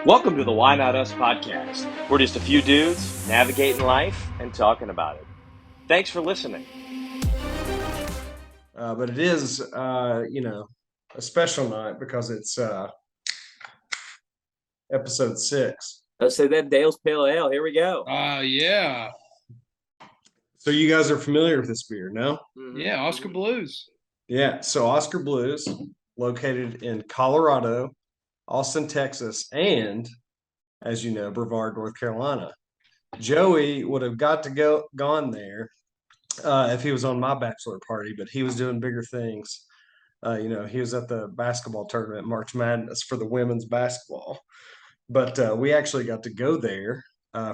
Welcome to the Why Not Us podcast. We're just a few dudes navigating life and talking about it. Thanks for listening. But it is, a special night because it's episode 6. Let's say that Dale's Pale Ale. Here we go. Yeah. So you guys are familiar with this beer, no? Mm-hmm. Yeah, Oscar Blues. Yeah. So Oscar Blues, located in Colorado, Austin, Texas, and, as you know, Brevard, North Carolina. Joey would have gone there if he was on my bachelor party, but he was doing bigger things. He was at the basketball tournament, March Madness, for the women's basketball. But we actually got to go there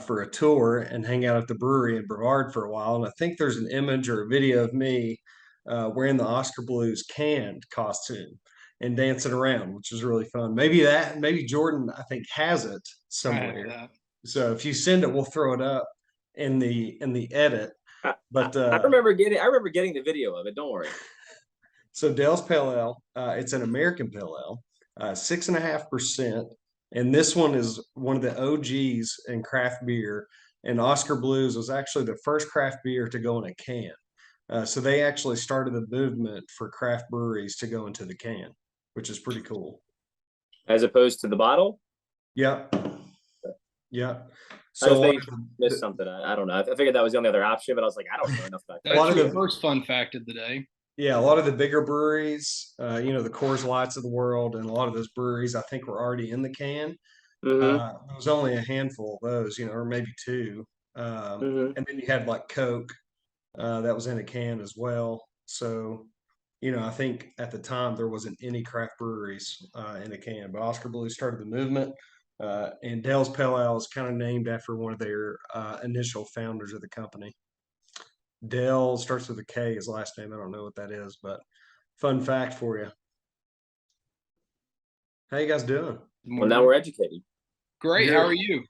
for a tour and hang out at the brewery in Brevard for a while. And I think there's an image or a video of me wearing the Oscar Blues canned costume and dancing around, which was really fun. Maybe Jordan, I think, has it somewhere. So if you send it, we'll throw it up in the edit. But I remember getting the video of it. Don't worry. So Dale's Pale Ale, it's an American Pale Ale, 6.5%. And this one is one of the OGs in craft beer. And Oscar Blues was actually the first craft beer to go in a can. So they actually started the movement for craft breweries to go into the can, which is pretty cool. As opposed to the bottle? Yep. So I missed something. I don't know. I figured that was the only other option, but I was like, I don't know enough about that. That's the first fun fact of the day. Yeah, a lot of the bigger breweries, the Coors Lights of the world, and a lot of those breweries, I think, were already in the can. Mm-hmm. There was only a handful of those, or maybe two. And then you had like Coke that was in a can as well. So, I think at the time there wasn't any craft breweries in a can, but Oscar Blue started the movement. And Dale's Pale Ale is kind of named after one of their initial founders of the company. Dale starts with a K, his last name. I don't know what that is, but fun fact for you. How you guys doing? Well, now we're educated. Great. How are you?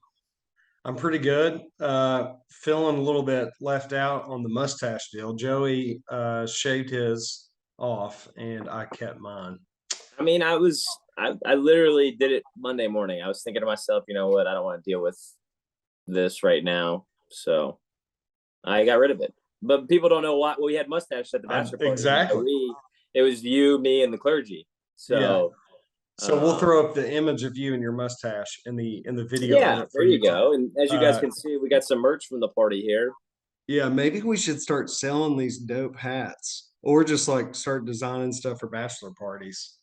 I'm pretty good. Feeling a little bit left out on the mustache deal. Joey shaved his off, and I kept mine. I mean, I literally did it Monday morning. I was thinking to myself, you know what? I don't want to deal with this right now. So I got rid of it. But people don't know why. Well, we had mustaches at the bachelor party. Exactly. It was you, me, and the clergy. So, yeah. So we'll throw up the image of you and your mustache in the video. Yeah, there you go. And as you guys can see, we got some merch from the party here. Yeah, maybe we should start selling these dope hats, or just like start designing stuff for bachelor parties.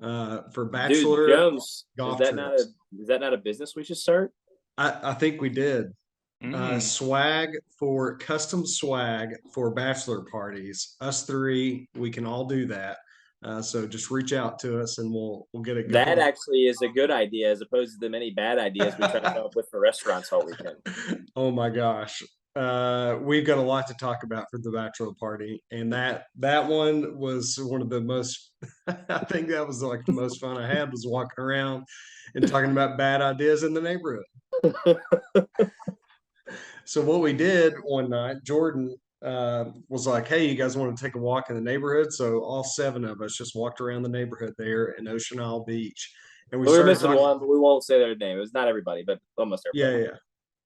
For bachelor. Dude, Jones, is that not a business we should start? I think we did. Custom swag for bachelor parties. Us three, we can all do that. So just reach out to us and we'll get it going. That actually is a good idea as opposed to the many bad ideas we try to come up with for restaurants all weekend. Oh my gosh. We've got a lot to talk about for the bachelor party, and that one was one of the most I think that was like the most fun I had, was walking around and talking about bad ideas in the neighborhood. So what we did one night, Jordan was like, hey, you guys want to take a walk in the neighborhood? So all 7 of us just walked around the neighborhood there in Ocean Isle Beach. And we were missing one, but we won't say their name. It was not everybody, but almost everybody.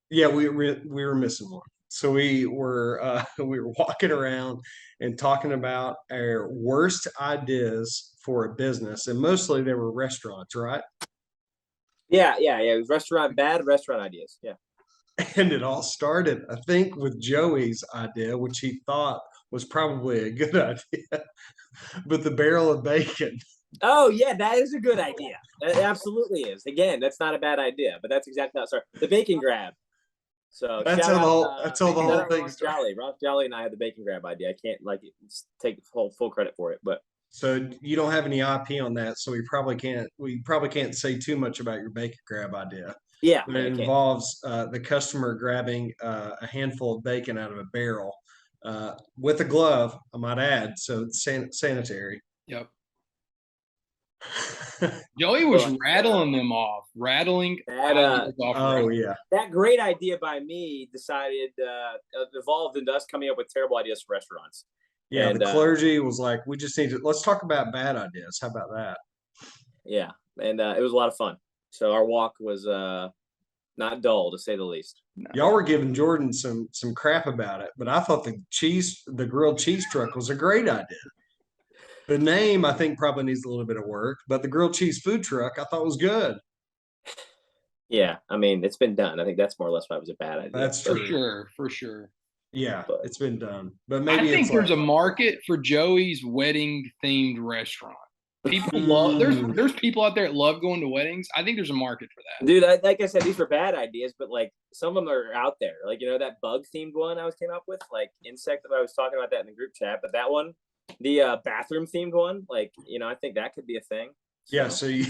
Yeah, we were missing one. So we were walking around and talking about our worst ideas for a business, and mostly they were restaurants, right? Yeah. It was bad restaurant ideas. Yeah. And it all started, I think, with Joey's idea, which he thought was probably a good idea, but the barrel of bacon. Oh, yeah, that is a good idea. It absolutely is. Again, that's not a bad idea, but that's exactly how it started. The bacon grab. So that's how the whole thing started. Ross Jolly and I had the bacon grab idea. I can't take full credit for it, but. So you don't have any IP on that, so we probably can't say too much about your bacon grab idea. Yeah, but it involves the customer grabbing a handful of bacon out of a barrel with a glove, I might add, so it's sanitary. Yep. Joey was rattling them off. Yeah. That great idea by me evolved into us coming up with terrible ideas for restaurants. Yeah, and the clergy was like, let's talk about bad ideas. How about that? Yeah, and it was a lot of fun. Yeah. So our walk was not dull, to say the least. Y'all were giving Jordan some crap about it, but I thought the grilled cheese truck was a great idea. The name I think probably needs a little bit of work, but the grilled cheese food truck I thought was good. Yeah, I mean, it's been done. I think that's more or less why it was a bad idea. That's For true. sure, for sure. Yeah, But- it's been done, but I maybe think it's there's like, a market for Joey's wedding themed restaurant. People love Mm. there's people out there that love going to weddings. I think there's a market for that. Dude, like I said, these were bad ideas, but like some of them are out there. Like, you know, that bug themed one I came up with, like insect. I was talking about that in the group chat, but that one, the bathroom themed one, like, you know, I think that could be a thing. yeah. So you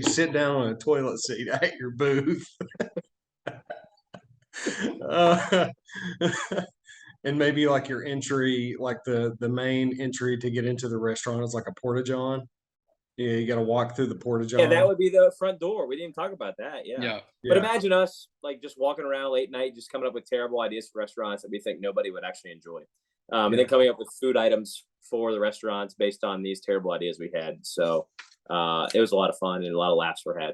sit down on a toilet seat at your booth. uh, and maybe like your entry, like the main entry to get into the restaurant is like a porta john. Yeah, you got to walk through the porta john. Yeah, that would be the front door. We didn't even talk about that. Yeah. Yeah. But imagine us like just walking around late night, just coming up with terrible ideas for restaurants that we think nobody would actually enjoy. And then coming up with food items for the restaurants based on these terrible ideas we had. So it was a lot of fun and a lot of laughs were had.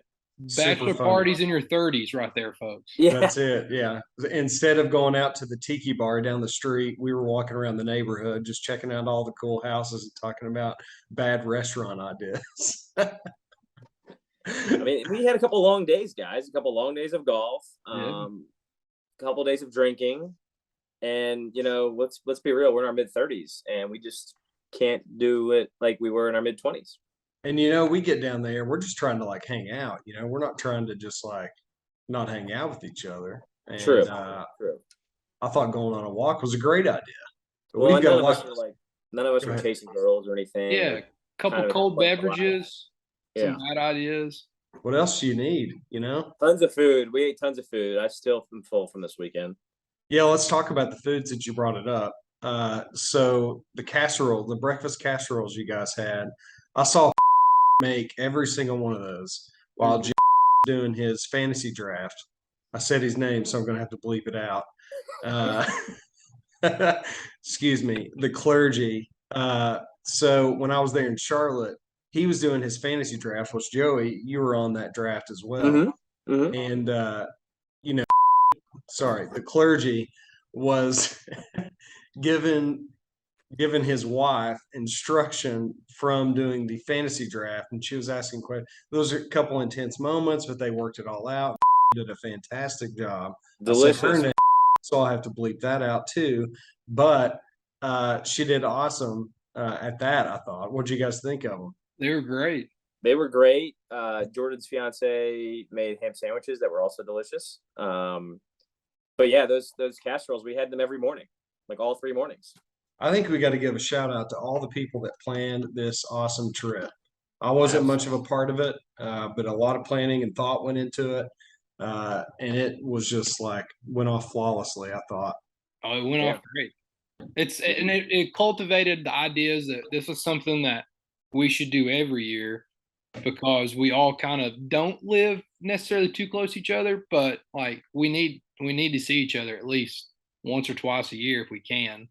Bachelor funny. parties in your 30s right there, folks. Yeah. That's it. Yeah. Instead of going out to the tiki bar down the street, we were walking around the neighborhood, just checking out all the cool houses and talking about bad restaurant ideas. I mean, we had a couple long days, guys, a couple long days of golf, Yeah. a couple days of drinking. And, you know, let's be real, we're in our mid 30s and we just can't do it like we were in our mid 20s. And you know, we get down there, we're just trying to like hang out. You know, we're not trying to just like not hang out with each other. And True. True. I thought going on a walk was a great idea. But Well, we've got none a of lot. us were none of us Go were ahead. chasing girls or anything. Yeah. We're Couple kind of cold like, beverages, yeah, some bad ideas. What else do you need? You know? tons of food. We ate tons of food. I still am full from this weekend. Yeah, let's talk about the foods that you brought it up. So the casserole, the breakfast casseroles you guys had, I saw make every single one of those while Jim doing his fantasy draft. I said his name, so I'm going to have to bleep it out. Excuse me, the clergy. So when I was there in Charlotte, he was doing his fantasy draft, which Joey, you were on that draft as well. Mm-hmm. Mm-hmm. And, you know, sorry, the clergy was given his wife instruction from doing the fantasy draft, and she was asking questions. Those are a couple intense moments, but they worked it all out. Did a fantastic job. Delicious. I said her name, so I'll have to bleep that out too. But she did awesome at that. I thought. What did you guys think of them? They were great. They were great. Jordan's fiance made ham sandwiches that were also delicious. But yeah, those casseroles, we had them every morning, like all 3 mornings. I think we got to give a shout out to all the people that planned this awesome trip. I wasn't much of a part of it, but a lot of planning and thought went into it. And it was just like went off flawlessly, I thought. Oh, it went off great. It cultivated the ideas that this is something that we should do every year because we all kind of don't live necessarily too close to each other, but like we need to see each other at least once or twice a year if we can.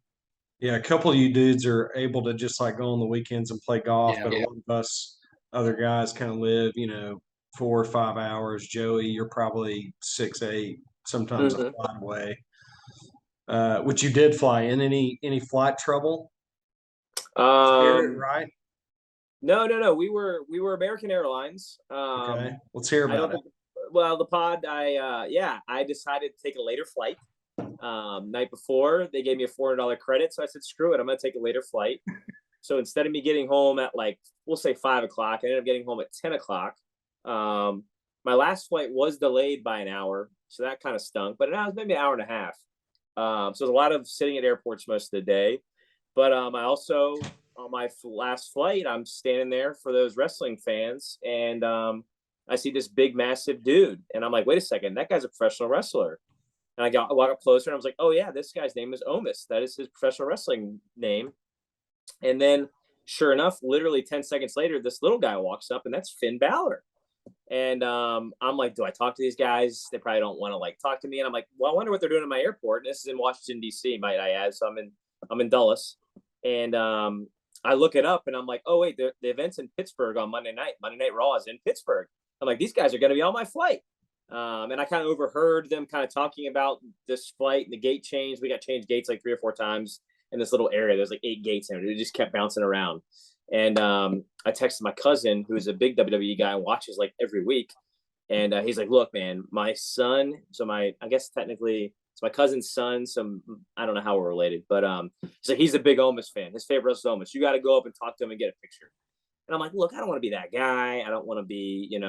Yeah, a couple of you dudes are able to just like go on the weekends and play golf, Yeah. but a lot of us other guys kind of live, 4 or 5 hours. Joey, you're probably 6, 8, sometimes a flight away. Which you did fly in any flight trouble? Spirit, right? No. We were American Airlines. Okay, let's hear about it. Well, the pod, I decided to take a later flight. Night before, they gave me a $400 credit, so I said, "Screw it, I'm gonna take a later flight." So instead of me getting home at like we'll say 5 o'clock, I ended up getting home at 10 o'clock. My last flight was delayed by an hour, so that kind of stunk, but it was maybe an hour and a half. So there's a lot of sitting at airports most of the day. But I also on my last flight, I'm standing there for those wrestling fans, and I see this big, massive dude, and I'm like, wait a second, that guy's a professional wrestler. And I walk up closer, and I was like, oh yeah, this guy's name is Omis. That is his professional wrestling name. And then, sure enough, literally 10 seconds later, this little guy walks up, and that's Finn Balor. And I'm like, do I talk to these guys? They probably don't want to like talk to me. And I'm like, well, I wonder what they're doing in my airport. And this is in Washington, D.C., might I add. So I'm in Dulles. And I look it up, and I'm like, oh wait, the event's in Pittsburgh on Monday night. Monday Night Raw is in Pittsburgh. I'm like, these guys are going to be on my flight. And I kind of overheard them kind of talking about this flight and the gate change. We got changed gates like 3 or 4 times in this little area. There's like 8 gates in it. It just kept bouncing around. And I texted my cousin, who's a big WWE guy and watches like every week. And he's like, look, man, my son, so I guess technically it's my cousin's son. So I don't know how we're related, but he's like, he's a big Omos fan. His favorite is Omos. You got to go up and talk to him and get a picture. And I'm like, look, I don't want to be that guy. I don't want to be, in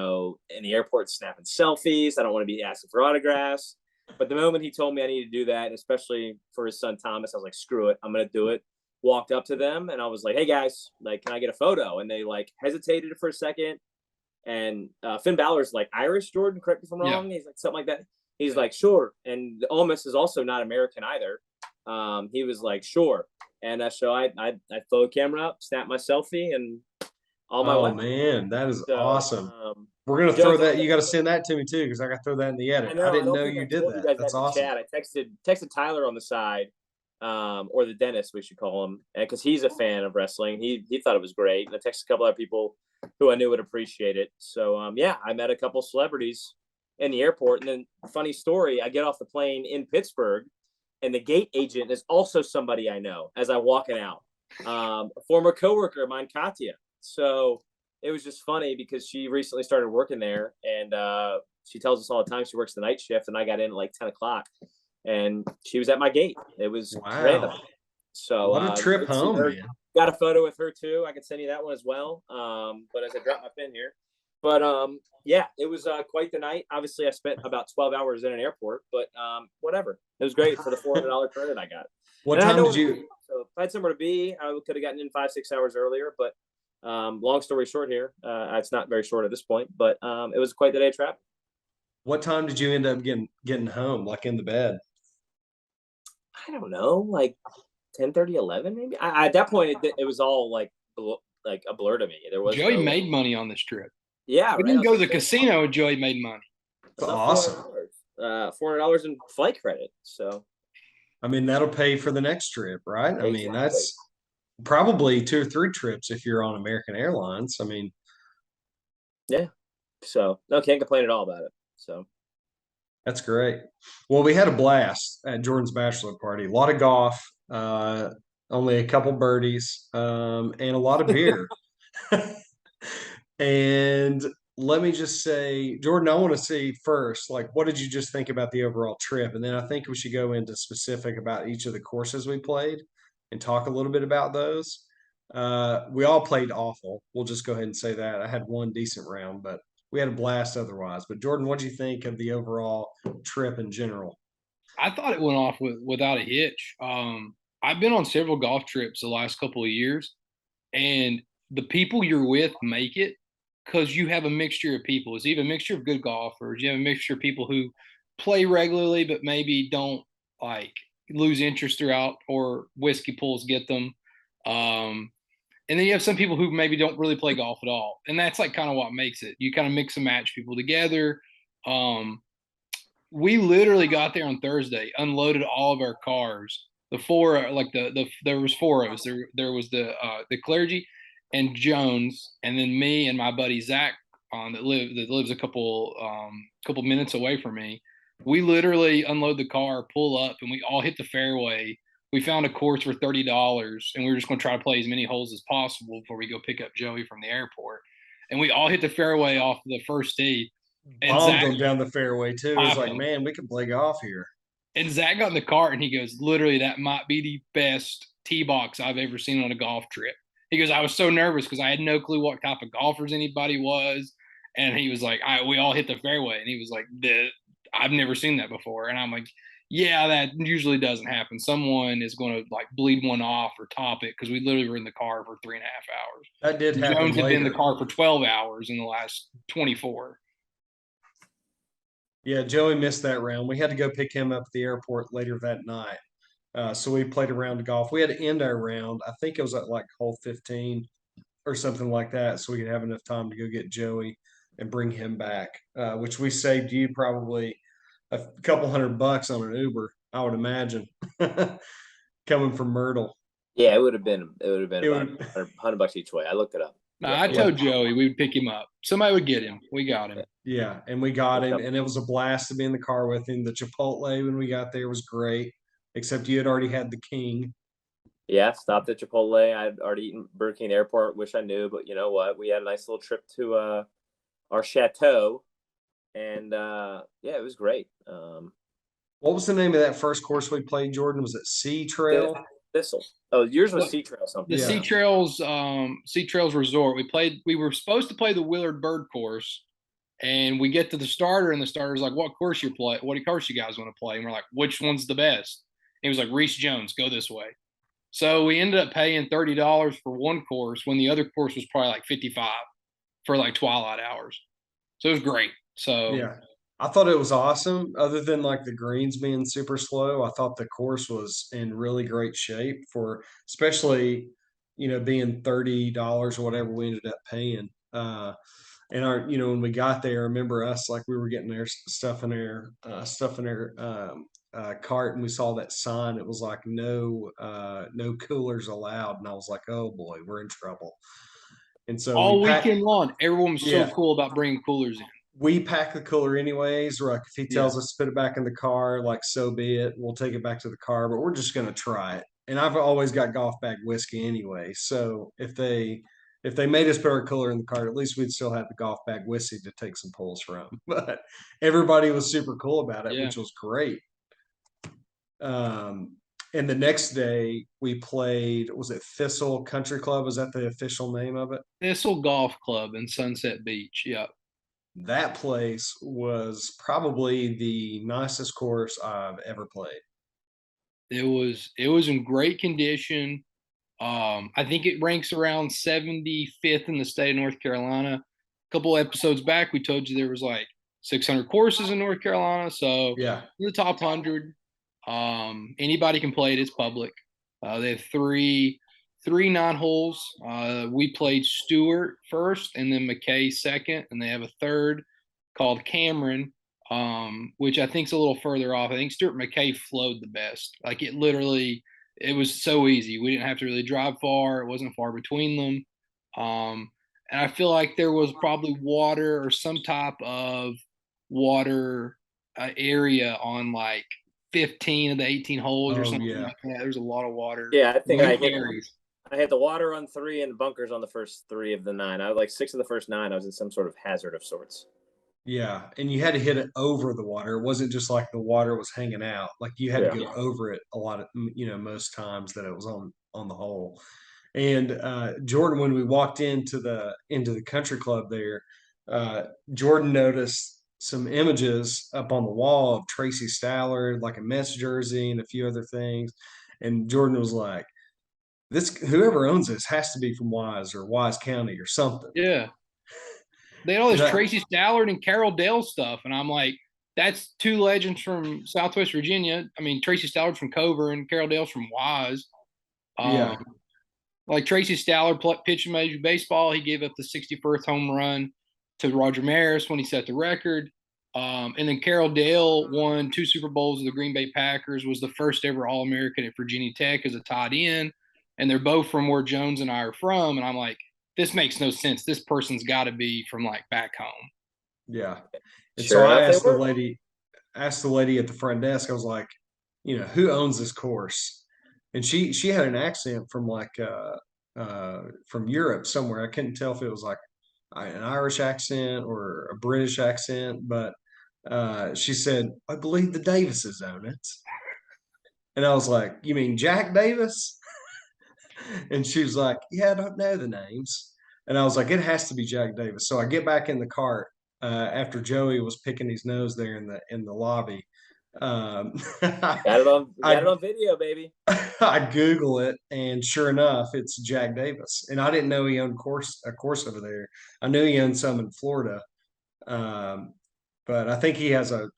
the airport snapping selfies. I don't want to be asking for autographs. But the moment he told me I needed to do that, and especially for his son Thomas, I was like, screw it, I'm going to do it. Walked up to them and I was like, hey guys, like, can I get a photo? And they like hesitated for a second. And Finn Balor's like Irish, Jordan, correct me if I'm wrong. Yeah. He's like something like that. He's like, sure. And Omos is also not American either. He was like, sure. And so I throw the camera up, snap my selfie, and all my way. Man, that is awesome. We're gonna throw that. You got to send that to me too, because I got to throw that in the edit. I didn't know you did that. That's awesome. Chat. I texted Tyler on the side, or the dentist, we should call him, because he's a fan of wrestling. He thought it was great. And I texted a couple other people who I knew would appreciate it. So yeah, I met a couple celebrities in the airport. And then, funny story, I get off the plane in Pittsburgh, and the gate agent is also somebody I know as I'm walking out. A former coworker of mine, Katya. So it was just funny because she recently started working there, and she tells us all the time she works the night shift, and I got in at like 10 o'clock, and she was at my gate. It was random. So what a trip home, man. Got a photo with her too. I could send you that one as well. But as I drop my pin here, but yeah, it was quite the night. Obviously, I spent about 12 hours in an airport, but whatever. It was great for the $400 credit I got. What time did you? So if I had somewhere to be, I could have gotten in 5-6 hours earlier. But long story short here, it's not very short at this point, but it was quite the day of travel. What time did you end up getting home, like in the bed? I don't know, like 10:30, 11 maybe. At that point, it was all like a blur to me. There was Joey made money on this trip. Yeah, we didn't go to the casino. Joey made money. That's awesome. $400 in flight credit. So, I mean, that'll pay for the next trip, right? Exactly. I mean, that's probably 2 or 3 trips if you're on American Airlines. I mean, yeah. So no, can't complain at all about it. So that's great. Well, we had a blast at Jordan's bachelor party. A lot of golf, only a couple birdies, and a lot of beer. And let me just say, Jordan, I want to see first, like, what did you just think about the overall trip? And then I think we should go into specific about each of the courses we played and talk a little bit about those. We all played awful. We'll just go ahead and say that. I had one decent round, but we had a blast otherwise. But Jordan, what do you think of the overall trip in general? I thought it went off without a hitch. I've been on several golf trips the last couple of years, and the people you're with make it, because you have a mixture of people. It's either a mixture of good golfers, you have a mixture of people who play regularly but maybe don't like lose interest throughout, or whiskey pulls get them. And then you have some people who maybe don't really play golf at all. And that's like kind of what makes it. You kind of mix and match people together. We literally got there on Thursday, unloaded all of our cars. The four, like there was 4 of us. There was the clergy and Jones, and then me and my buddy Zach that lives a couple minutes away from me. We literally unload the car, pull up, and we all hit the fairway. We found a course for $30, and we were just going to try to play as many holes as possible before we go pick up Joey from the airport. And we all hit the fairway off the first tee. And bombed them down the fairway too. It was like, man, we can play golf here. And Zach got in the cart, and he goes, literally, that might be the best tee box I've ever seen on a golf trip. He goes, I was so nervous because I had no clue what type of golfers anybody was. And he was like, we all hit the fairway. And he was like, I've never seen that before. And I'm like, yeah, that usually doesn't happen. Someone is going to like bleed one off or top it, because we literally were in the car for 3.5 hours. That did happen. Jones had been in the car for 12 hours in the last 24. Yeah, Joey missed that round. We had to go pick him up at the airport later that night. So we played a round of golf. We had to end our round. I think it was at like hole 15 or something like that, so we could have enough time to go get Joey and bring him back, which we saved you probably a couple $100 on an Uber, I would imagine, coming from Myrtle. Yeah, it would have been $100 each way. I looked it up. Nah, I told Joey we would pick him up. Somebody would get him. We got him. Yeah, and we got him, and it was a blast to be in the car with him. The Chipotle when we got there was great, except you had already had the king. Yeah, stopped at Chipotle. I'd already eaten Burger King Airport. Wish I knew, but you know what? We had a nice little trip to our chateau, and yeah, it was great. What was the name of that first course we played, Jordan? Was it Sea Trail? Thistle. Oh, yours was Sea Trail something. The Yeah. Sea Trails Resort. We were supposed to play the Willard Bird course, and we get to the starter, and the starter's like, "What course you play? What course you guys want to play?" And we're like, "Which one's the best?" And he was like, "Reese Jones, go this way." So we ended up paying $30 for one course when the other course was probably like 55 for like twilight hours. So it was great. So Yeah. I thought it was awesome. Other than like the greens being super slow, I thought the course was in really great shape for especially, being $30 or whatever we ended up paying. And when we got there, remember us like we were getting their stuff in their cart, and we saw that sign. It was like no coolers allowed, and I was like, oh boy, we're in trouble. And so all we packed. weekend long, everyone was Yeah. so cool about bringing coolers in. We pack the cooler anyways. Like if he tells us to put it back in the car, like so be it. We'll take it back to the car, but we're just gonna try it. And I've always got golf bag whiskey anyway. So if they made us put our cooler in the car, at least we'd still have the golf bag whiskey to take some pulls from. But everybody was super cool about it, which was great. And the next day we played, was it Thistle Country Club? Was that the official name of it? Thistle Golf Club in Sunset Beach. Yep. That place was probably the nicest course I've ever played. It was in great condition. I think it ranks around 75th in the state of North Carolina. A couple episodes back, we told you there was like 600 courses in North Carolina. So yeah, the top 100. Anybody can play it. It's public. They have three 9 holes. We played Stewart first, and then McKay second, and they have a third called Cameron, which I think is a little further off. I think Stewart McKay flowed the best. Like it was so easy. We didn't have to really drive far. It wasn't far between them. And I feel like there was probably water or some type of water area on like 15 of the 18 holes or something like that. There's a lot of water. Yeah, I think I had the water on 3 and bunkers on the first 3 of the 9. I like 6 of the first 9. I was in some sort of hazard of sorts. Yeah, and you had to hit it over the water. It wasn't just like the water was hanging out. Like you had to go over it a lot of, most times that it was on the hole. And Jordan, when we walked into the country club there, Jordan noticed some images up on the wall of Tracy Stallard, like a Mets jersey and a few other things. And Jordan was like, whoever owns this has to be from Wise or Wise County or something. Yeah. They had all this Tracy Stallard and Carol Dale stuff. And I'm like, that's 2 legends from Southwest Virginia. I mean, Tracy Stallard from Cover and Carol Dale's from Wise. Like Tracy Stallard pitched Major League Baseball. He gave up the 61st home run to Roger Maris when he set the record. And then Carol Dale won 2 Super Bowls with the Green Bay Packers, was the first ever All-American at Virginia Tech as a tight end. And they're both from where Jones and I are from. And I'm like, this makes no sense. This person's got to be from like back home. Yeah. And so I asked the lady at the front desk, I was like, who owns this course? And she had an accent from like from Europe somewhere. I couldn't tell if it was like an Irish accent or a British accent, but she said, I believe the Davises own it. And I was like, you mean Jack Davis? And she was like, yeah, I don't know the names. And I was like, it has to be Jack Davis. So I get back in the cart after Joey was picking his nose there in the lobby. Got it on video, baby. I Google it, and sure enough, it's Jack Davis. And I didn't know he owned a course over there. I knew he owned some in Florida. But I think he has a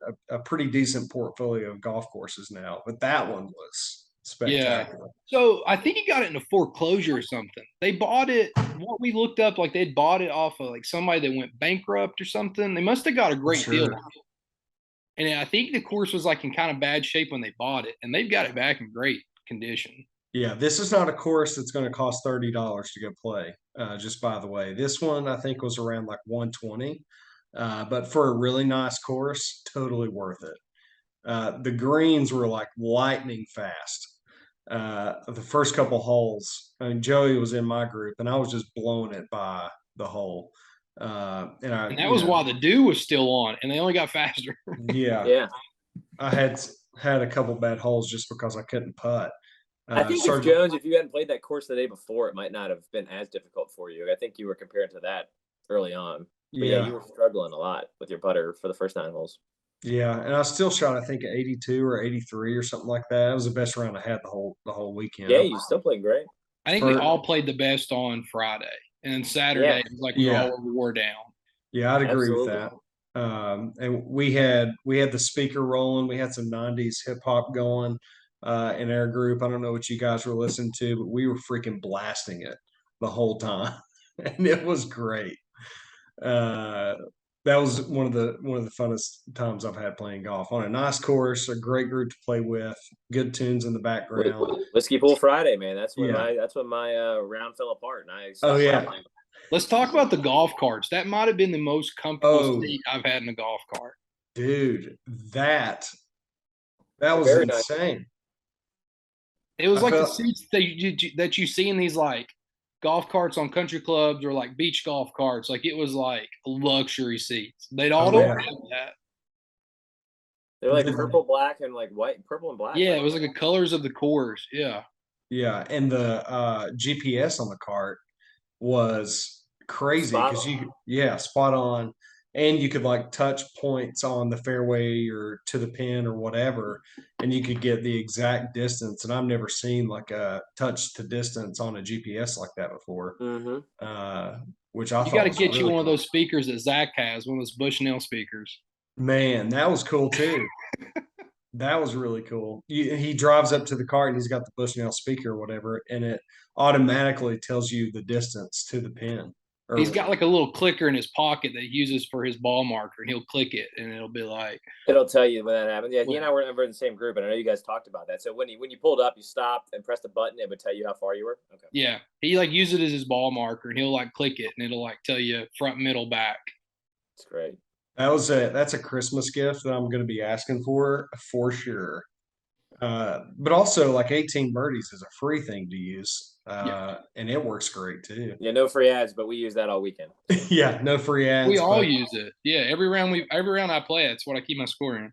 pretty decent portfolio of golf courses now. But that one was spectacular. Yeah. So I think he got it in a foreclosure or something. They bought it. What we looked up, like they'd bought it off of like somebody that went bankrupt or something. They must have got a great deal. And I think the course was like in kind of bad shape when they bought it, and they've got it back in great condition. Yeah, this is not a course that's going to cost $30 to go play. Just by the way, this one I think was around like 120, but for a really nice course, totally worth it. The greens were like lightning fast. The first couple holes, I mean, Joey was in my group, and I was just blowing it by the hole. And I, And that was while the dew was still on, and they only got faster. yeah, Yeah. I had a couple bad holes just because I couldn't putt. I think if Started, Jones, if you hadn't played that course the day before, it might not have been as difficult for you. I think you were compared to that early on. But yeah, yeah, you were struggling a lot with your putter for the first 9 holes. yeah, and I still shot I think 82 or 83 or something like that. It was the best round I had the whole Yeah, weekend. you still played great. I think we all played the best on Friday, and then Saturday Yeah. it was like we Yeah. all wore down. Yeah, I'd agree with Absolutely. that. And we had the speaker rolling. We had some '90s hip hop going in our group. I don't know what you guys were listening to, but we were freaking blasting it the whole time, and it was great. Uh, that was one of the funnest times I've had playing golf on a nice course, a great group to play with, good tunes in the background. Whiskey Pool Friday, man. That's when Yeah. my round fell apart and I Oh stopped yeah. playing. Let's talk about the golf carts. That might have been the most comfortable Oh, seat I've had in a golf cart. dude, that was Very nice. insane. It was I like the felt seats that you see in these like golf carts on country clubs or like beach golf carts. Like it was like luxury seats. They'd all Oh don't yeah. have that. They're like The- purple, black, and like white, purple and black. Yeah, Right? it was like the colors of the course. Yeah. Yeah, and the GPS on the cart was crazy Spot because on. yeah, spot on, and you could like touch points on the fairway or to the pin or whatever, and you could get the exact distance. And I've never seen like a touch to distance on a GPS like that before, Mm-hmm. uh, which I You got thought to was get you really one of cool. those speakers that Zach has, one of those Bushnell speakers. Man, that was cool too. That was really cool. He drives up to the car and he's got the Bushnell speaker or whatever, and it automatically tells you the distance to the pin. He's Or got like a little clicker in his pocket that he uses for his ball marker, and he'll click it, and it'll be like, It'll tell you when that happens. Yeah, he when, and I were never in the same group, and I know you guys talked about that. So when you pulled up, you stopped and pressed a button, it would tell you how far you were. Okay. yeah, he like uses it as his ball marker, and he'll like click it, and it'll like tell you front, middle, back. It's great. that's a Christmas gift that I'm going to be asking for sure. But also like 18 birdies is a free thing to use, Yeah, and it works great too. Yeah, no free ads, but we use that all weekend. Yeah, no free we ads, all but use it. Yeah, every round I play, it's what I keep my score in.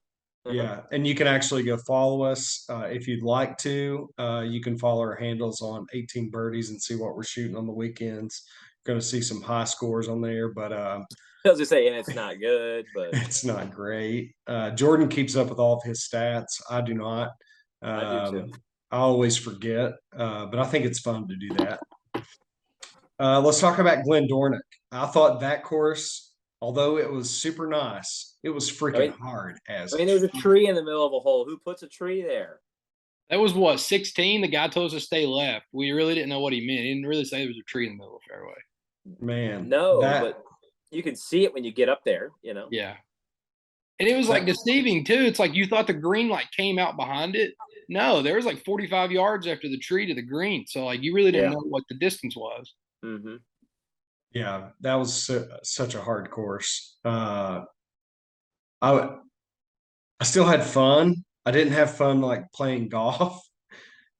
yeah, and you can actually go follow us if you'd like to. You can follow our handles on 18 birdies and see what we're shooting on the weekends. Going to see some high scores on there, but I was just saying it's not good, but it's not great. Jordan keeps up with all of his stats. I do not. I do too. I always forget, but I think it's fun to do that. Let's talk about Glen Dornick. I thought that course, although it was super nice, it was freaking hard as. I mean, there was a tree in the middle of a hole. Who puts a tree there? That was what 16. The guy told us to stay left. We really didn't know what he meant. He didn't really say there was a tree in the middle of the fairway. Man, No, that but you can see it when you get up there. You know. Yeah. And it was like deceiving too. It's like you thought the green like came out behind it. No, there was like 45 yards after the tree to the green. So like you really didn't know what the distance was. Mm-hmm. yeah, that was such a hard course. I still had fun. I didn't have fun like playing golf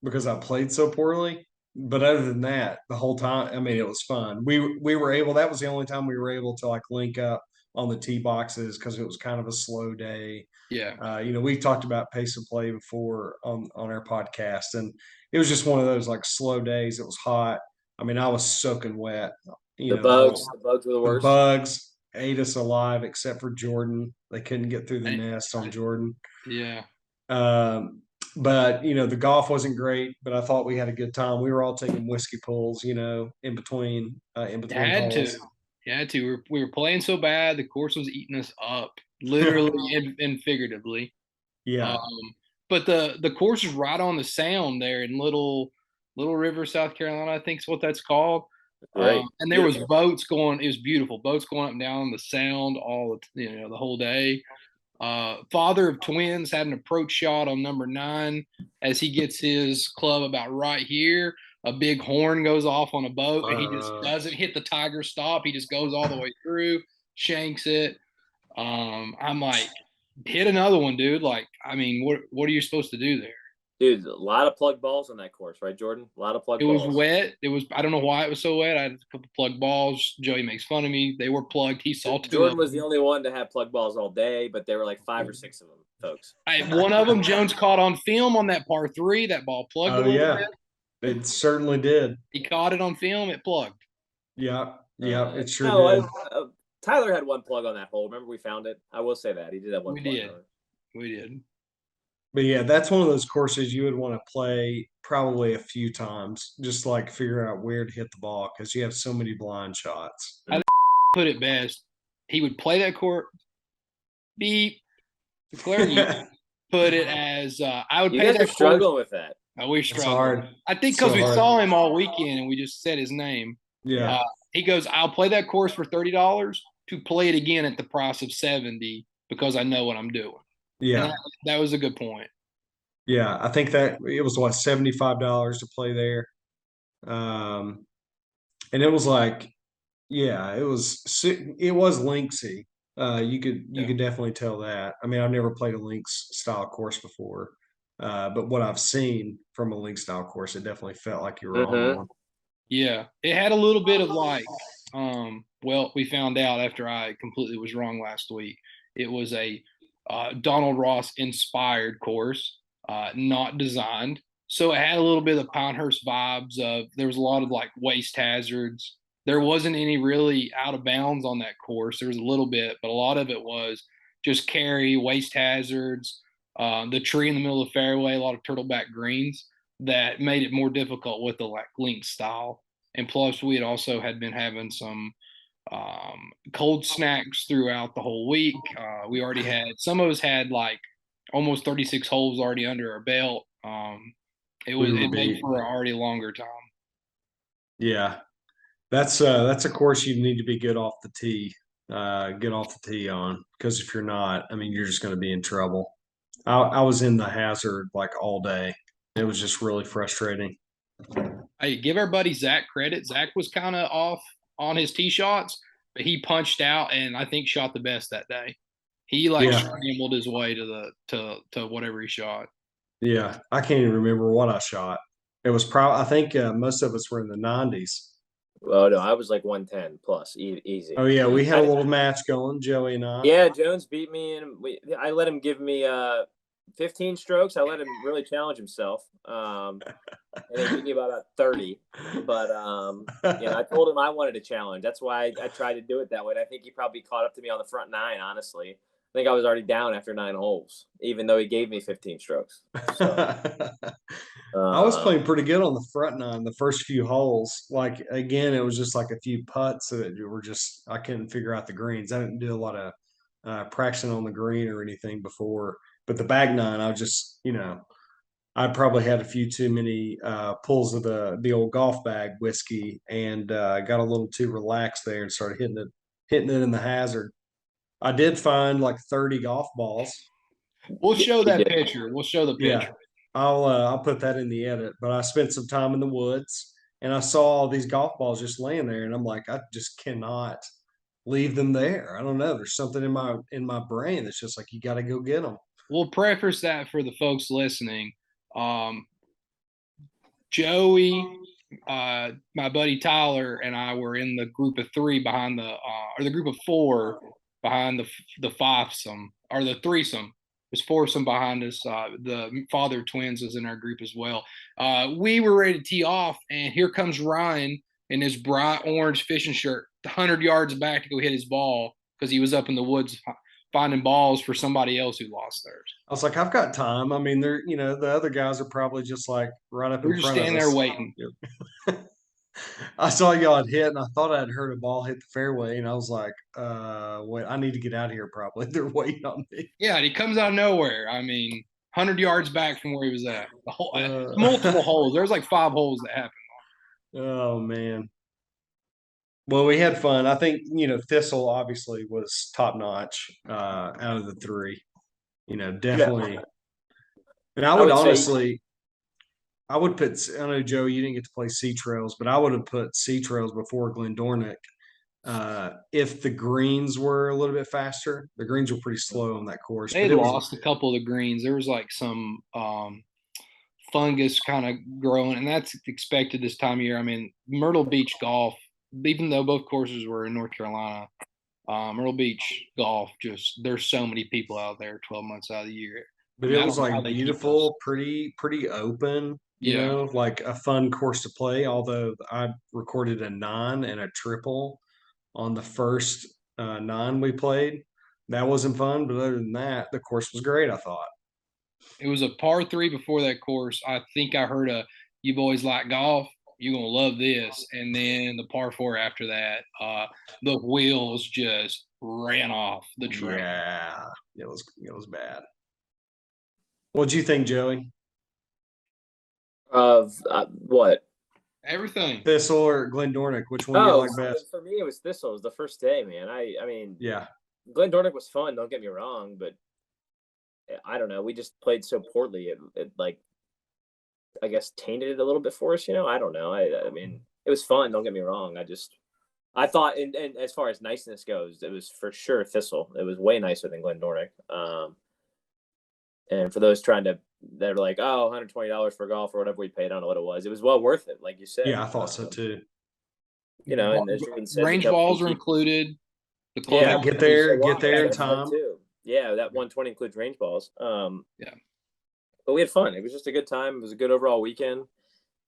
because I played so poorly. But other than that, the whole time, I mean, it was fun. We were able. That was the only time we were able to like link up on the tee boxes because it was kind of a slow day. Yeah. We talked about pace of play before on our podcast, and it was just one of those like slow days. It was hot. I mean, I was soaking wet. The bugs were the The worst. bugs ate us alive, except for Jordan. They couldn't get through the nest on Jordan. Yeah. But the golf wasn't great, but I thought we had a good time. We were all taking whiskey pulls, in between Had holes. to. You had to. We were playing so bad. The course was eating us up, literally and figuratively. Yeah. But the course is right on the sound there in Little River, South Carolina, I think is what that's called. Right. And there was boats going. It was beautiful. Boats going up and down the sound the whole day. Father of twins had an approach shot on number 9 as he gets his club about right here. A big horn goes off on a boat, and he just doesn't hit the tiger stop. He just goes all the way through, shanks it. I'm like, hit another one, dude. Like, I mean, what are you supposed to do there? Dude, a lot of plug balls on that course, right, Jordan? A lot of plug It was balls. wet. I don't know why it was so wet. I had a couple plug balls. Joey makes fun of me. They were plugged. He saw 2 Jordan of was them. the only one to have plug balls all day, but there were like 5 or 6 of them, folks. One of them, Jones caught on film on that par 3. That ball plugged a Oh little yeah, bit. it certainly did. He caught it on film. It plugged. Yeah, yeah, it sure No, did. Tyler had one plug on that hole. Remember we found it? I will say that. He did have one We plug did. on it. We did. But yeah, that's one of those courses you would want to play probably a few times, just like figure out where to hit the ball because you have so many blind shots. Put it best. He would play that court. Beep. Declare you. Put it as I would You pay guys are that struggling court. with that. We're It's struggling. hard. I think So because we hard. saw him all weekend and we just said his name. Yeah. He goes, I'll play that course for $30 to play it again at the price of $70 because I know what I'm doing. Yeah. And that was a good point. Yeah. I think that it was what, $75 to play there. And it was like, yeah, it was linksy. You could definitely tell that. I mean, I've never played a links style course before. But what I've seen from a link style course, it definitely felt like you were on one. Yeah. It had a little bit of like, well, we found out after I completely was wrong last week. It was a Donald Ross inspired course, not designed. So it had a little bit of Pinehurst vibes of there was a lot of like waste hazards. There wasn't any really out of bounds on that course. There was a little bit, but a lot of it was just carry, waste hazards, the tree in the middle of the fairway, a lot of turtleback greens that made it more difficult with the like link style. And plus, we had been having some cold snacks throughout the whole week. We already had some of us had like almost 36 holes already under our belt. It made for an already longer time. Yeah, that's a course you need to be good off the tee. Get off the tee on because if you're not, I mean, you're just going to be in trouble. I was in the hazard like all day. It was just really frustrating. Hey, give our buddy Zach credit. Zach was kind of off on his tee shots, but he punched out and I think shot the best that day. He like scrambled his way to whatever he shot. Yeah, I can't even remember what I shot. It was probably I think most of us were in the 90s. Oh no, I was like 110 plus, easy. Oh yeah, we had a little match going, Joey and I. Yeah, Jones beat me, and I let him give me 15 strokes. I let him really challenge himself, and he beat me by about 30. But I told him I wanted a challenge. That's why I tried to do it that way. And I think he probably caught up to me on the front 9. Honestly, I think I was already down after 9 holes, even though he gave me 15 strokes. So, I was playing pretty good on the front 9, the first few holes. Like again, it was just like a few putts that were just I couldn't figure out the greens. I didn't do a lot of practicing on the green or anything before. But the back 9, I was just I probably had a few too many pulls of the old golf bag whiskey and got a little too relaxed there and started hitting it in the hazard. I did find like 30 golf balls. We'll show that picture. We'll show the picture. Yeah, I'll put that in the edit. But I spent some time in the woods and I saw all these golf balls just laying there, and I'm like, I just cannot leave them there. I don't know. There's something in my brain that's just like you got to go get them. We'll preface that for the folks listening. Joey, my buddy Tyler, and I were in the group of 3 behind or the group of 4 behind the fivesome or the threesome. There's foursome behind us. The father of twins was in our group as well. We were ready to tee off, and here comes Ryan in his bright orange fishing shirt, 100 yards back to go hit his ball because he was up in the woods finding balls for somebody else who lost theirs. I was like, I've got time. I mean, the other guys are probably just like right up in front of us. We're just standing there waiting. I saw y'all had hit, and I thought I'd heard a ball hit the fairway, and I was like, wait, I need to get out of here probably. They're waiting on me. Yeah, and he comes out of nowhere. I mean, 100 yards back from where he was at. Multiple holes. There's like 5 holes that happened. Oh, man. Well, we had fun. I think, Thistle obviously was top notch out of the three. Yeah, Definitely. And I I would would say honestly, I would put, I know, Joe, you didn't get to play Sea Trails, but I would have put Sea Trails before Glendornick. If the greens were a little bit faster, the greens were pretty slow on that course, They but had it was, lost a couple of the greens. There was like some fungus kind of growing, and that's expected this time of year. I mean, Myrtle Beach golf, even though both courses were in North Carolina, Myrtle Beach golf, just there's so many people out there 12 months out of the year. I but mean, it I was don't know how like they keep those. beautiful, pretty open, Yeah, like a fun course to play. Although I recorded a nine and a triple on the first nine we played. That wasn't fun, but other than that, the course was great, I thought. it was a par three before that course. I think I heard "You boys like golf? You're gonna love this." And then the par four after that, the wheels just ran off the train. Yeah, it was bad. What'd you think, Joey? of what? Everything. Thistle or Glendornick? Which one do you Oh, like best? for me, it was Thistle. It was the first day, man. I mean, Yeah, Glen was fun. Don't get me wrong, but I don't know. We just played so poorly. It like I guess tainted it a little bit for us. I don't know. I mean, it was fun. Don't get me wrong. I thought, and as far as niceness goes, it was for sure Thistle. It was way nicer than Glen. And for those trying to, they're like, oh, $120 for golf or whatever we paid. I don't know what it was. It was well worth it, like you said. yeah, I thought so too. And as Jordan said, the Range couple balls are people, included. The club yeah, Yeah, balls get are there, included. get there in that's fun time. too. Yeah, that 120 includes range balls. Yeah. But we had fun. It was just a good time. It was a good overall weekend.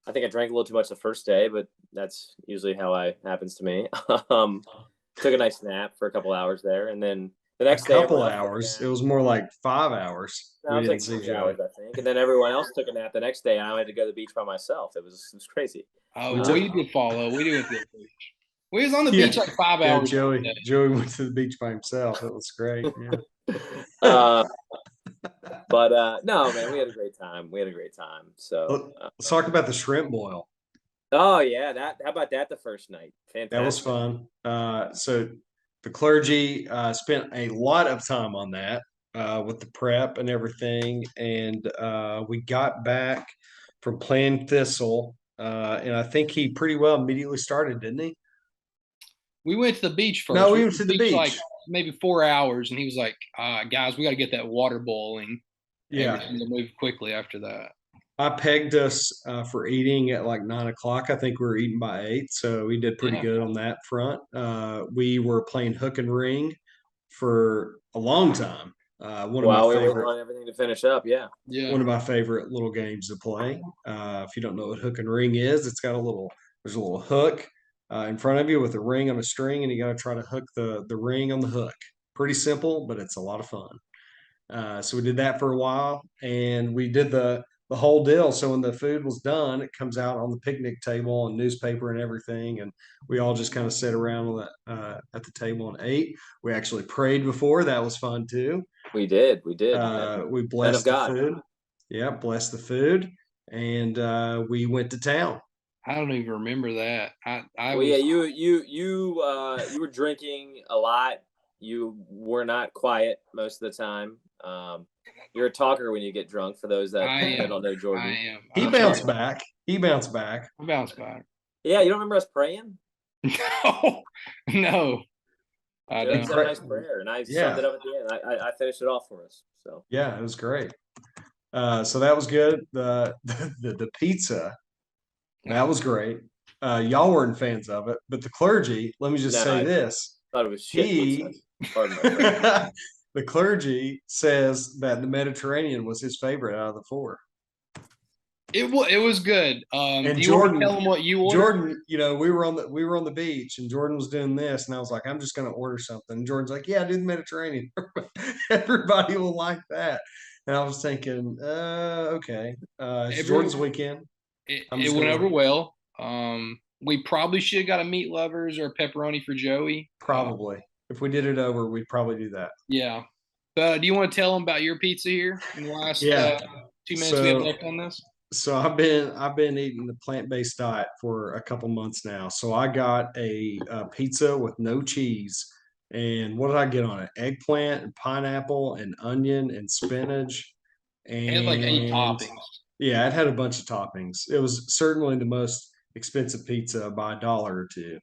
I think I drank a little too much the first day, but that's usually how I happens to me. Took a nice nap for a couple hours there, and then the A next day couple everyone else took a hours. It nap. was more like 5 hours. No, We it was didn't like see 3 hours, Joey. I think, and then everyone else took a nap the next day, and I had to go to the beach by myself. It was crazy. We Oh, took, we did follow. We did the beach. We was on the yeah, beach like 5 hours a Joey. day. Joey went to the beach by himself. It was great. Yeah. uh, but no, man, we had a great time. We had a great time. So, Let's talk about the shrimp boil. oh yeah, that. How about that? The first night, That was fantastic. fun. So the clergy spent a lot of time on that with the prep and everything, and we got back from playing Thistle, and I think he pretty well immediately started, didn't he? We went to the beach No, first. We we went went to to the the beach like beach. maybe 4 hours, and he was like, "Guys, we got to get that water boiling." Yeah, Everything to move quickly after that. I pegged us for eating at like 9 o'clock. I think we were eating by 8, so we did pretty Yeah, good on that front. We were playing hook and ring for a long time. One of my While we were waiting favorite on everything to finish up, yeah. yeah. one of my favorite little games to play. If you don't know what hook and ring is, there's a little hook in front of you with a ring on a string, and you got to try to hook the ring on the hook. Pretty simple, but it's a lot of fun. So we did that for a while, and we did the whole deal. So when the food was done, it comes out on the picnic table and newspaper and everything, and we all just kind of sat around at the table and ate. We actually prayed before. That was fun too. We did. We did. We Men of blessed the God. food. Yeah, blessed the food, and we went to town. I don't even remember that. I Well, yeah, was you were drinking a lot. You were not quiet most of the time. You're a talker when you get drunk. For those I that am don't know I Jordan. am. He I try. bounced back. He bounced back. I bounce back. Yeah, you don't remember us praying? No, no, I Joey We don't. said a pray. nice prayer, and I summed Yeah, it up at the end. I finished it off for us. So yeah, it was great. So that was good. The pizza, that No, was great. Y'all weren't fans of it, but the clergy, let me just no, say I this. thought it was shit pizza. He Pardon my French. the clergy says that the Mediterranean was his favorite out of the four. it was good. And Do you want me to tell Jordan, them what you ordered? Jordan, we were on the beach, and Jordan was doing this, and I was like, I'm just gonna order something. And Jordan's like, yeah, do the Mediterranean. Everybody will like that. And I was thinking, okay, it's Every Jordan's weekend. I'm it just went gonna over well. We probably should have got a meat lovers or a pepperoni for Joey. probably, if we did it over, we'd probably do that. Yeah. But do you want to tell them about your pizza here in the last Yeah. 2 minutes we have So left on this? So I've been eating the plant-based diet for a couple months now. So I got a pizza with no cheese. And what did I get on it? Eggplant and pineapple and onion and spinach. It had like 8 And toppings. yeah, it had a bunch of toppings. It was certainly the most expensive pizza by a dollar or two.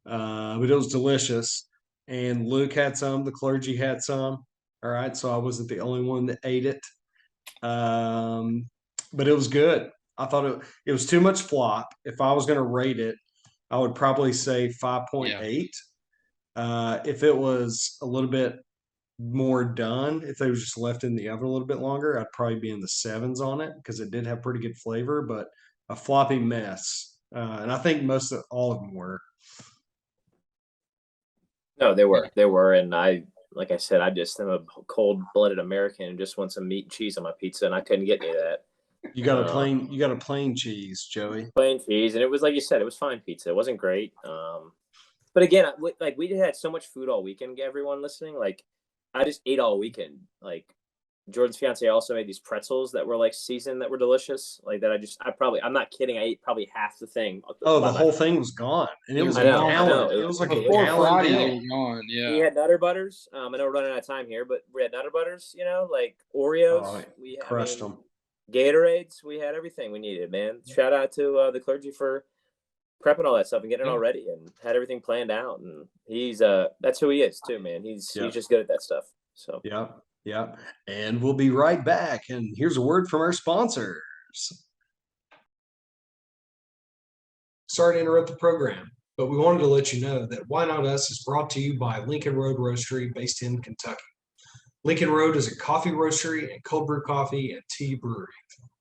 But it was delicious. And Luke had some, the clergy had some. All right. So I wasn't the only one that ate it. Um, but it was good. I thought it was too much flop. If I was going to rate it, I would probably say Yeah. 5.8. If it was a little bit more done, if they was just left in the oven a little bit longer, I'd probably be in the sevens on it because it did have pretty good flavor, but a floppy mess. And I think most of all of them were. No, they were, and like I said, I just am a cold-blooded American and just want some meat and cheese on my pizza, and I couldn't get any of that. You got a plain cheese, Joey. Plain cheese, and it was like you said, it was fine pizza. It wasn't great, but again, like we had so much food all weekend. Everyone listening, like I just ate all weekend. Like Jordan's fiance also made these pretzels that were like seasoned that were delicious. Like that, I'm not kidding. I ate probably half the thing. Oh, the whole thing was gone, and it was I a know, I gallon. know. It was like a Before gallon Friday, they deal. were gone. We Yeah. had Nutter Butters. I know we're running out of time here, but we had Nutter Butters. Like Oreos. Oh, I crushed mean, them. Gatorades. We had everything we needed, man. Shout out to the clergy for prepping all that stuff and getting it all ready and had everything planned out. And he's that's who he is too, man. He's just good at that stuff. So Yeah. And we'll be right back. And here's a word from our sponsors. Sorry to interrupt the program, but we wanted to let you know that Why Not Us is brought to you by Lincoln Road Roastery based in Kentucky. Lincoln Road is a coffee roastery and cold brew coffee and tea brewery.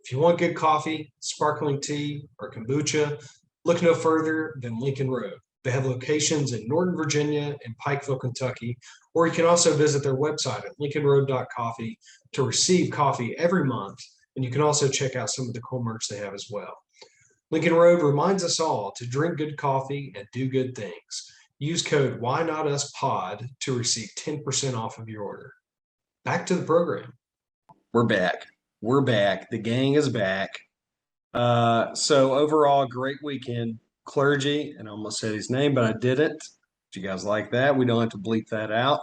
If you want good coffee, sparkling tea, or kombucha, look no further than Lincoln Road. They have locations in Northern Virginia and Pikeville, Kentucky, or you can also visit their website at lincolnroad.coffee to receive coffee every month, and you can also check out some of the cool merch they have as well. Lincoln Road reminds us all to drink good coffee and do good things. Use code WhyNotUsPod to receive 10% off of your order. Back to the program. We're back. The gang is back. So overall, great weekend. Clergy, and I almost said his name, but I didn't. If you guys like that, we don't have to bleep that out.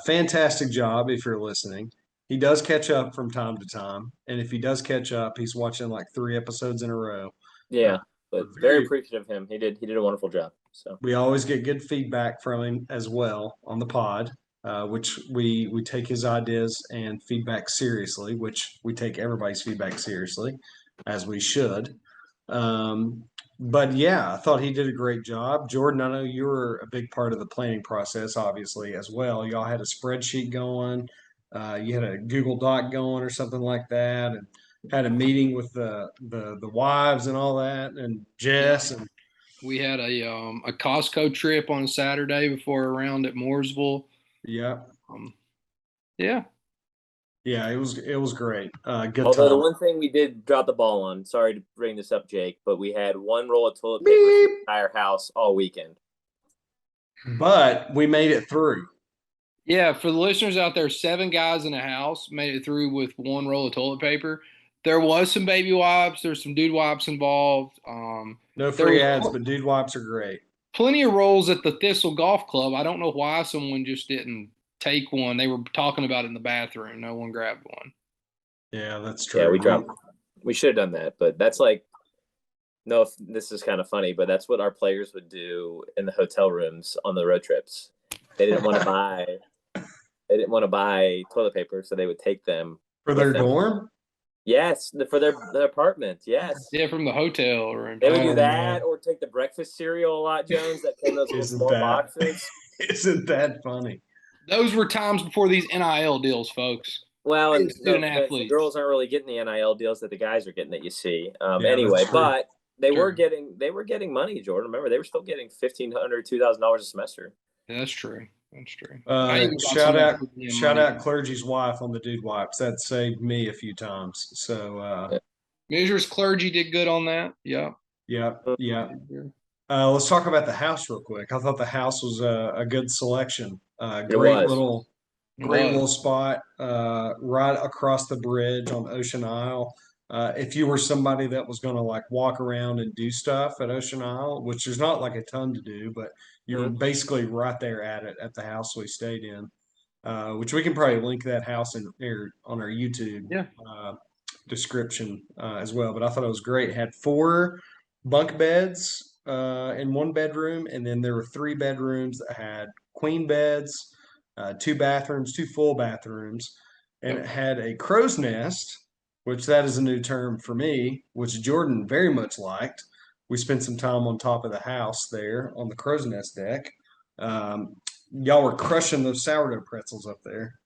Fantastic job if you're listening. He does catch up from time to time, and if he does catch up, he's watching like 3 episodes in a row. yeah, but very appreciative of him. He did a wonderful job. So we always get good feedback from him as well on the pod, which we take his ideas and feedback seriously, which we take everybody's feedback seriously, as we should. But yeah, I thought he did a great job. Jordan, I know you were a big part of the planning process, obviously, as well. Y'all had a spreadsheet going, you had a Google Doc going or something like that, and had a meeting with the wives and all that, and Jess and We had a Costco trip on Saturday before a round at Mooresville. yeah. Yeah. Yeah, it was great. Good although the time. one thing we did drop the ball on, sorry to bring this up, Jake, but we had one roll of toilet paper for the entire house all weekend. But we made it through. Yeah, for the listeners out there, 7 guys in a house made it through with one roll of toilet paper. There was some baby wipes. There's some dude wipes involved. No free ads, but dude wipes are great. Plenty of rolls at the Thistle Golf Club. I don't know why someone just didn't take one. They were talking about it in the bathroom. No one grabbed one. Yeah, that's true. Yeah, we should have done that, but that's like, no, this is kind of funny, but that's what our players would do in the hotel rooms on the road trips. They didn't want to buy toilet paper, so they would take them for their dorm. Yes, for their apartment. Yes. Yeah, from the hotel room. They would do that, or take the breakfast cereal a lot, Jones. That came in those small boxes. Isn't that funny? Those were times before these NIL deals, folks. Well, and the girls aren't really getting the NIL deals that the guys are getting that you see. Yeah, anyway, but they were getting money, Jordan. Remember, they were still getting $1,500, $2,000 a semester. Yeah, that's true. That's true. Shout out Clergy's wife on the dude wipes. That saved me a few times. So Measures Clergy did good on that. Yeah. Let's talk about the house real quick. I thought the house was a good selection. Great little spot right across the bridge on Ocean Isle. If you were somebody that was going to like walk around and do stuff at Ocean Isle, which there's not like a ton to do, but you were basically right there at it at the house we stayed in, which we can probably link that house in here on our YouTube Yeah. description as well. But I thought it was great. It had 4 bunk beds in 1 bedroom, and then there were 3 bedrooms that had queen beds, 2 bathrooms, 2 full bathrooms, and it had a crow's nest, which that is a new term for me, which Jordan very much liked. We spent some time on top of the house there on the crow's nest deck. Y'all were crushing those sourdough pretzels up there.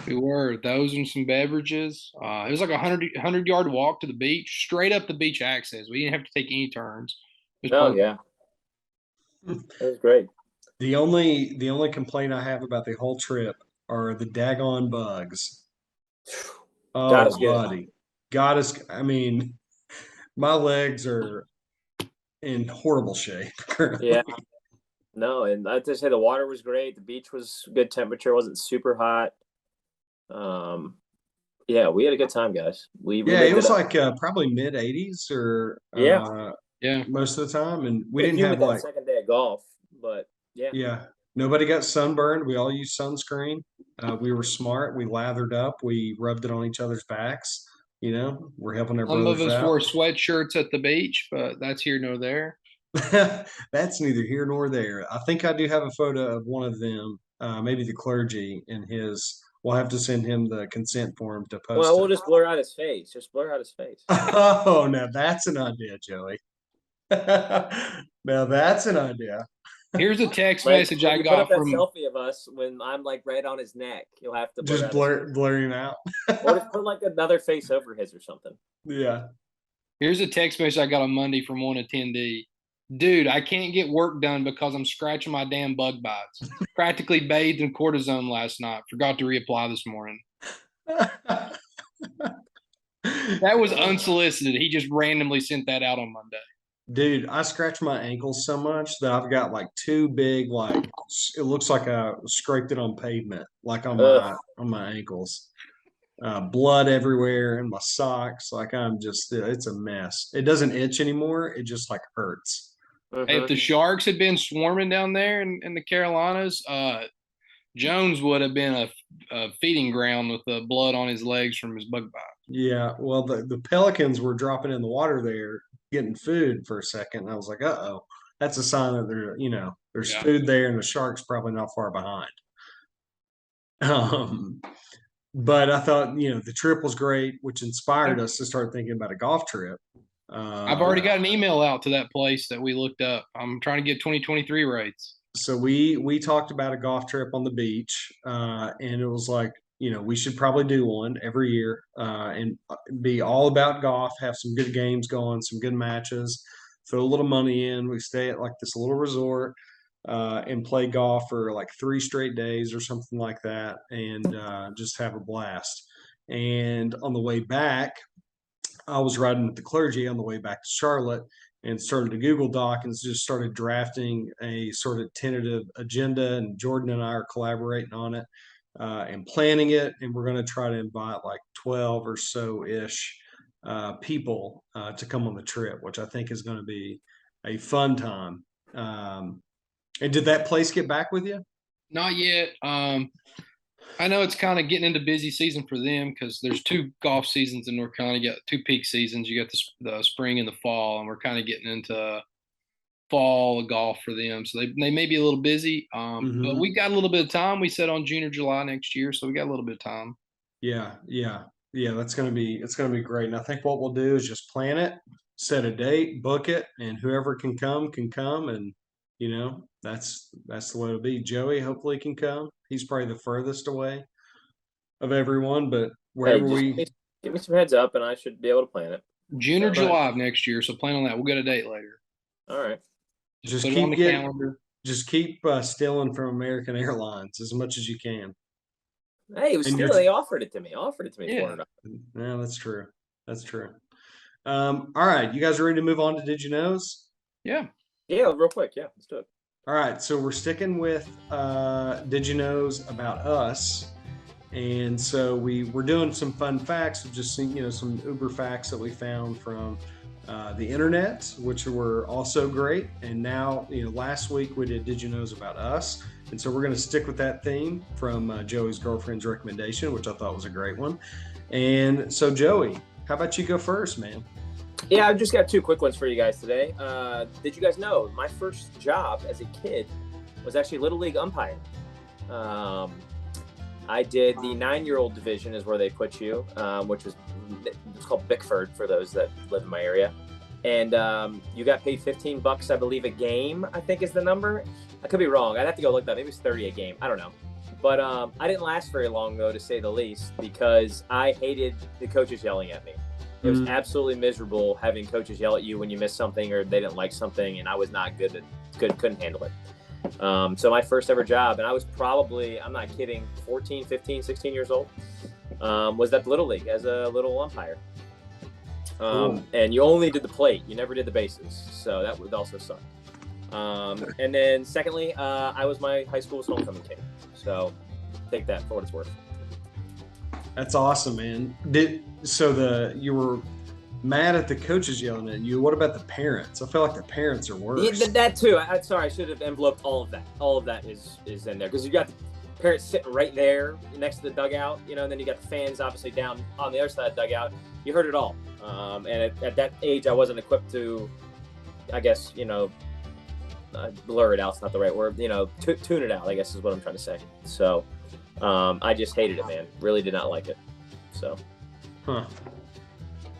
We were. Those and some beverages. It was like a 100-yard walk to the beach, straight up the beach access. We didn't have to take any turns. It was Oh perfect. yeah, it was great. The only complaint I have about the whole trip are the daggone bugs. God is Oh, good. buddy. God is, I mean, my legs are in horrible shape currently. Yeah. No, and I have to say the water was great. The beach was good temperature, wasn't super hot. Yeah, we had a good time, guys. We Yeah, made it was up. like probably mid 80s or Yeah. Yeah. most of the time, and we Bit didn't humid have that like second day of golf, but yeah. yeah, nobody got sunburned. We all used sunscreen. We were smart. We lathered up. We rubbed it on each other's backs. You know, we're helping our Some of brothers us wore out. sweatshirts at the beach, but that's here nor there. That's neither here nor there. I think I do have a photo of one of them, maybe the clergy in his. We'll have to send him the consent form to Well, post we'll it. just blur out his face. Just blur out his face. Oh, now that's an idea, Joey. Now that's an idea. Here's a text Like message when I you put up got that from selfie of us when I'm like right on his neck, you'll have to blur Just out his face. blurring out. Or just put like another face over his or something. Yeah. Here's a text message I got on Monday from one attendee. Dude, I can't get work done because I'm scratching my damn bug bites. Practically bathed in cortisone last night. Forgot to reapply this morning. That was unsolicited. He just randomly sent that out on Monday. Dude, I scratch my ankles so much that I've got like 2 big, like it looks like I scraped it on pavement, like on my ankles. Blood everywhere in my socks. Like I'm just, it's a mess. It doesn't itch anymore. It just like hurts. Hey, if the Sharks had been swarming down there in the Carolinas, Jones would have been a feeding ground with the blood on his legs from his bug bite. Yeah. Well, the Pelicans were dropping in the water there, getting food for a second. And I was like, uh-oh, that's a sign that there's food there and the Sharks probably not far behind. But I thought, the trip was great, which inspired us to start thinking about a golf trip. I've already got an email out to that place that we looked up. I'm trying to get 2023 rates. So we talked about a golf trip on the beach, and it was like, we should probably do one every year, and be all about golf, have some good games going, some good matches, throw a little money in. We stay at like this little resort, and play golf for like 3 straight days or something like that, and just have a blast. And on the way back, I was riding with the clergy on the way back to Charlotte and started a Google Doc and just started drafting a sort of tentative agenda. And Jordan and I are collaborating on it and planning it. And we're going to try to invite like 12 or so ish people to come on the trip, which I think is going to be a fun time. And did that place get back with you? Not yet. I know it's kind of getting into busy season for them because there's 2 golf seasons in North Carolina. You got 2 peak seasons. You got the spring and the fall, and we're kind of getting into fall golf for them. So they may be a little busy, but we got a little bit of time. We said on June or July next year, so we got a little bit of time. Yeah. It's gonna be great. And I think what we'll do is just plan it, set a date, book it, and whoever can come can come. And that's the way it'll be. Joey hopefully can come. He's probably the furthest away of everyone, but wherever give me some heads up, and I should be able to plan it. June or July of next year. So plan on that. We'll get a date later. All right. Just put it on the calendar. Just keep stealing from American Airlines as much as you can. Hey, it was still, they offered it to me. Yeah. Yeah, that's true. All right, you guys ready to move on to Did You Knows? Yeah, real quick. Yeah, let's do it. All right, so we're sticking with Did You Knows about us. And so we're doing some fun facts, just some Uber facts that we found from the internet, which were also great. And now, last week we did you knows about us. And so we're going to stick with that theme from Joey's girlfriend's recommendation, which I thought was a great one. And so, Joey, how about you go first, man? Yeah, I've just got two quick ones for you guys today. Did you guys know my first job as a kid was actually Little League umpire? I did the 9-year-old division is where they put you, which was it's called Bickford for those that live in my area. And you got paid $15, I believe, a game, I think is the number. I could be wrong. I'd have to go look that. Maybe it's 30 a game. I don't know. But I didn't last very long, though, to say the least, because I hated the coaches yelling at me. It was absolutely miserable having coaches yell at you when you missed something or they didn't like something, and I was not couldn't handle it. So my first ever job, and I was probably, I'm not kidding, 14, 15, 16 years old, was at the Little League as a little umpire. And you only did the plate. You never did the bases. So that would also suck. And then secondly, I was my high school's homecoming king. So take that for what it's worth. That's awesome, man. You were mad at the coaches yelling at you. What about the parents? I feel like the parents are worse. Yeah, that too. Sorry, I should have enveloped all of that. All of that is in there because you got the parents sitting right there next to the dugout, and then you got the fans obviously down on the other side of the dugout. You heard it all. And at that age, I wasn't equipped to, I guess, blur it out's not the right word. Tune it out, I guess is what I'm trying to say. So I just hated it, man. Really did not like it. So. Huh.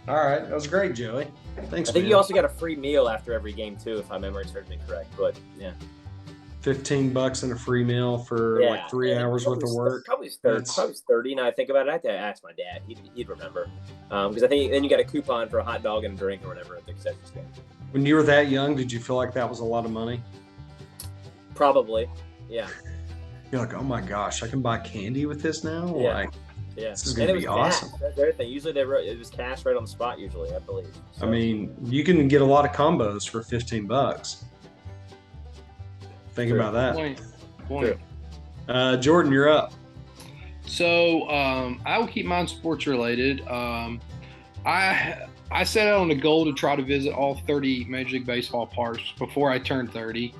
All right, that was great, Joey. Thanks. I think you also got a free meal after every game too, if my memory serves me correct. But yeah, $15 and a free meal for like 3 hours worth of work. Probably 30. Now I think about it, I have to ask my dad. He'd remember because I think then you got a coupon for a hot dog and a drink or whatever at the concession stand. When you were that young, did you feel like that was a lot of money? Probably, yeah. You're like, oh my gosh, I can buy candy with this now. Yeah. Like, yeah, this is gonna be awesome. Cash. That's the other thing. Usually it was cash right on the spot. Usually, I believe. So. I mean, you can get a lot of combos for $15. Think about that. Point. Jordan, you're up. So I will keep mine sports related. I set out on a goal to try to visit all 30 Major League Baseball parks before I turned 30.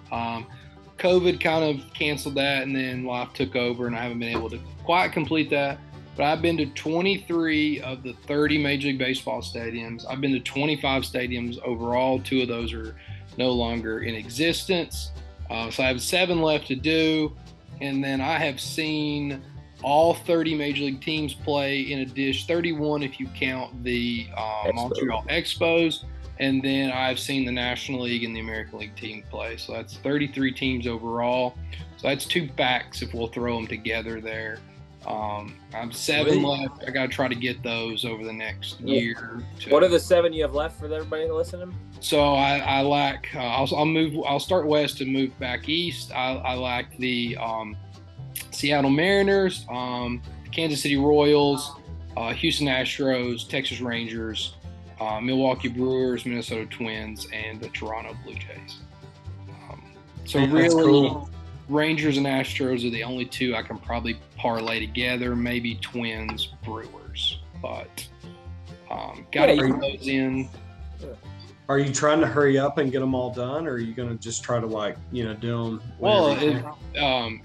COVID kind of canceled that, and then life took over, and I haven't been able to quite complete that. But I've been to 23 of the 30 Major League Baseball stadiums. I've been to 25 stadiums overall. 2 of those are no longer in existence. So I have 7 left to do. And then I have seen all 30 Major League teams play, in addition 31 if you count the Montreal Expos. And then I've seen the National League and the American League team play. So that's 33 teams overall. So that's 2 packs if we'll throw them together there. I'm 7 left. I got to try to get those over the next year. What are the 7 you have left for everybody to listen to? So I lack. I'll start west and move back east. I lack the Seattle Mariners, the Kansas City Royals, Houston Astros, Texas Rangers, Milwaukee Brewers, Minnesota Twins, and the Toronto Blue Jays. Cool. Rangers and Astros are the only 2 I can probably parlay together. Maybe Twins, Brewers, but gotta get those in. Are you trying to hurry up and get them all done, or are you going to just try to do them? Well,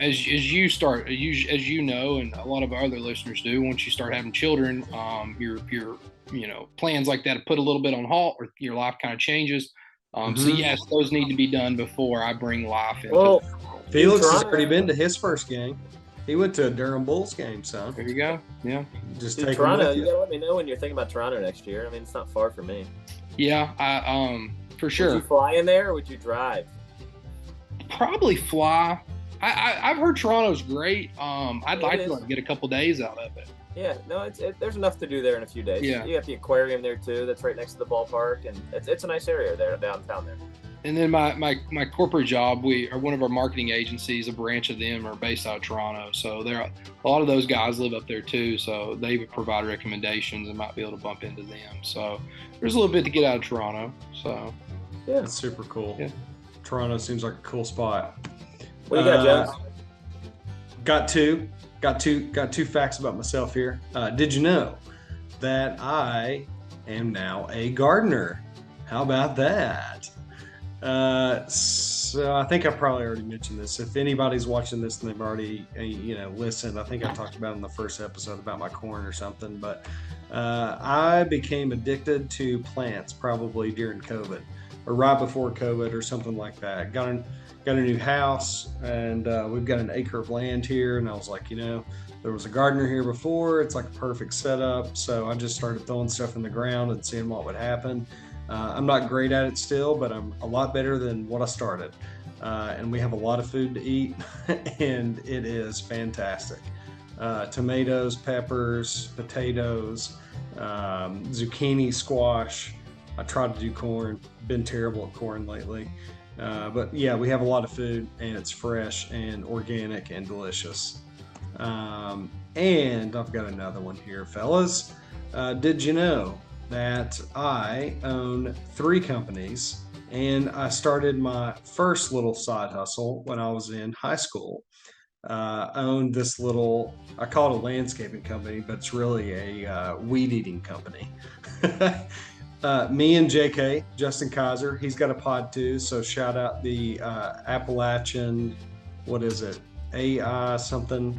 as you know, and a lot of our other listeners do, once you start having children, your plans like that put a little bit on halt, or your life kind of changes. So yes, those need to be done before I bring life into. Well, Felix has already been to his first game. He went to a Durham Bulls game, son. There you go. Yeah. Just take Toronto. You gotta let me know when you're thinking about Toronto next year. I mean, it's not far from me. Yeah, for sure. Would you fly in there or would you drive? Probably fly. I've heard Toronto's great. I'd like to get a couple days out of it. Yeah, no, there's enough to do there in a few days. Yeah. You have the aquarium there too. That's right next to the ballpark, and it's a nice area there downtown there. And then my corporate job, we are one of our marketing agencies. A branch of them are based out of Toronto, so a lot of those guys live up there too. So they provide recommendations and might be able to bump into them. So there's a little bit to get out of Toronto. So yeah, it's super cool. Yeah. Toronto seems like a cool spot. What do you got, Jones? got two facts about myself here. Did you know that I am now a gardener? How about that? So I think I probably already mentioned this. If anybody's watching this and they've already, listened, I think I talked about it in the first episode about my corn or something. But I became addicted to plants probably during COVID or right before COVID or something like that. Got a new house, and we've got an acre of land here. And I was like, there was a gardener here before. It's like a perfect setup. So I just started throwing stuff in the ground and seeing what would happen. I'm not great at it still, but I'm a lot better than what I started. And we have a lot of food to eat, and it is fantastic. Tomatoes, peppers, potatoes, zucchini, squash. I tried to do corn, been terrible at corn lately. But yeah, we have a lot of food, and it's fresh and organic and delicious. And I've got another one here, fellas. Did you know that I own 3 companies, and I started my first little side hustle when I was in high school. I owned this little, I call it a landscaping company, but it's really a weed eating company. Me and JK, Justin Kaiser, he's got a pod too, so shout out the Appalachian, what is it? AI something.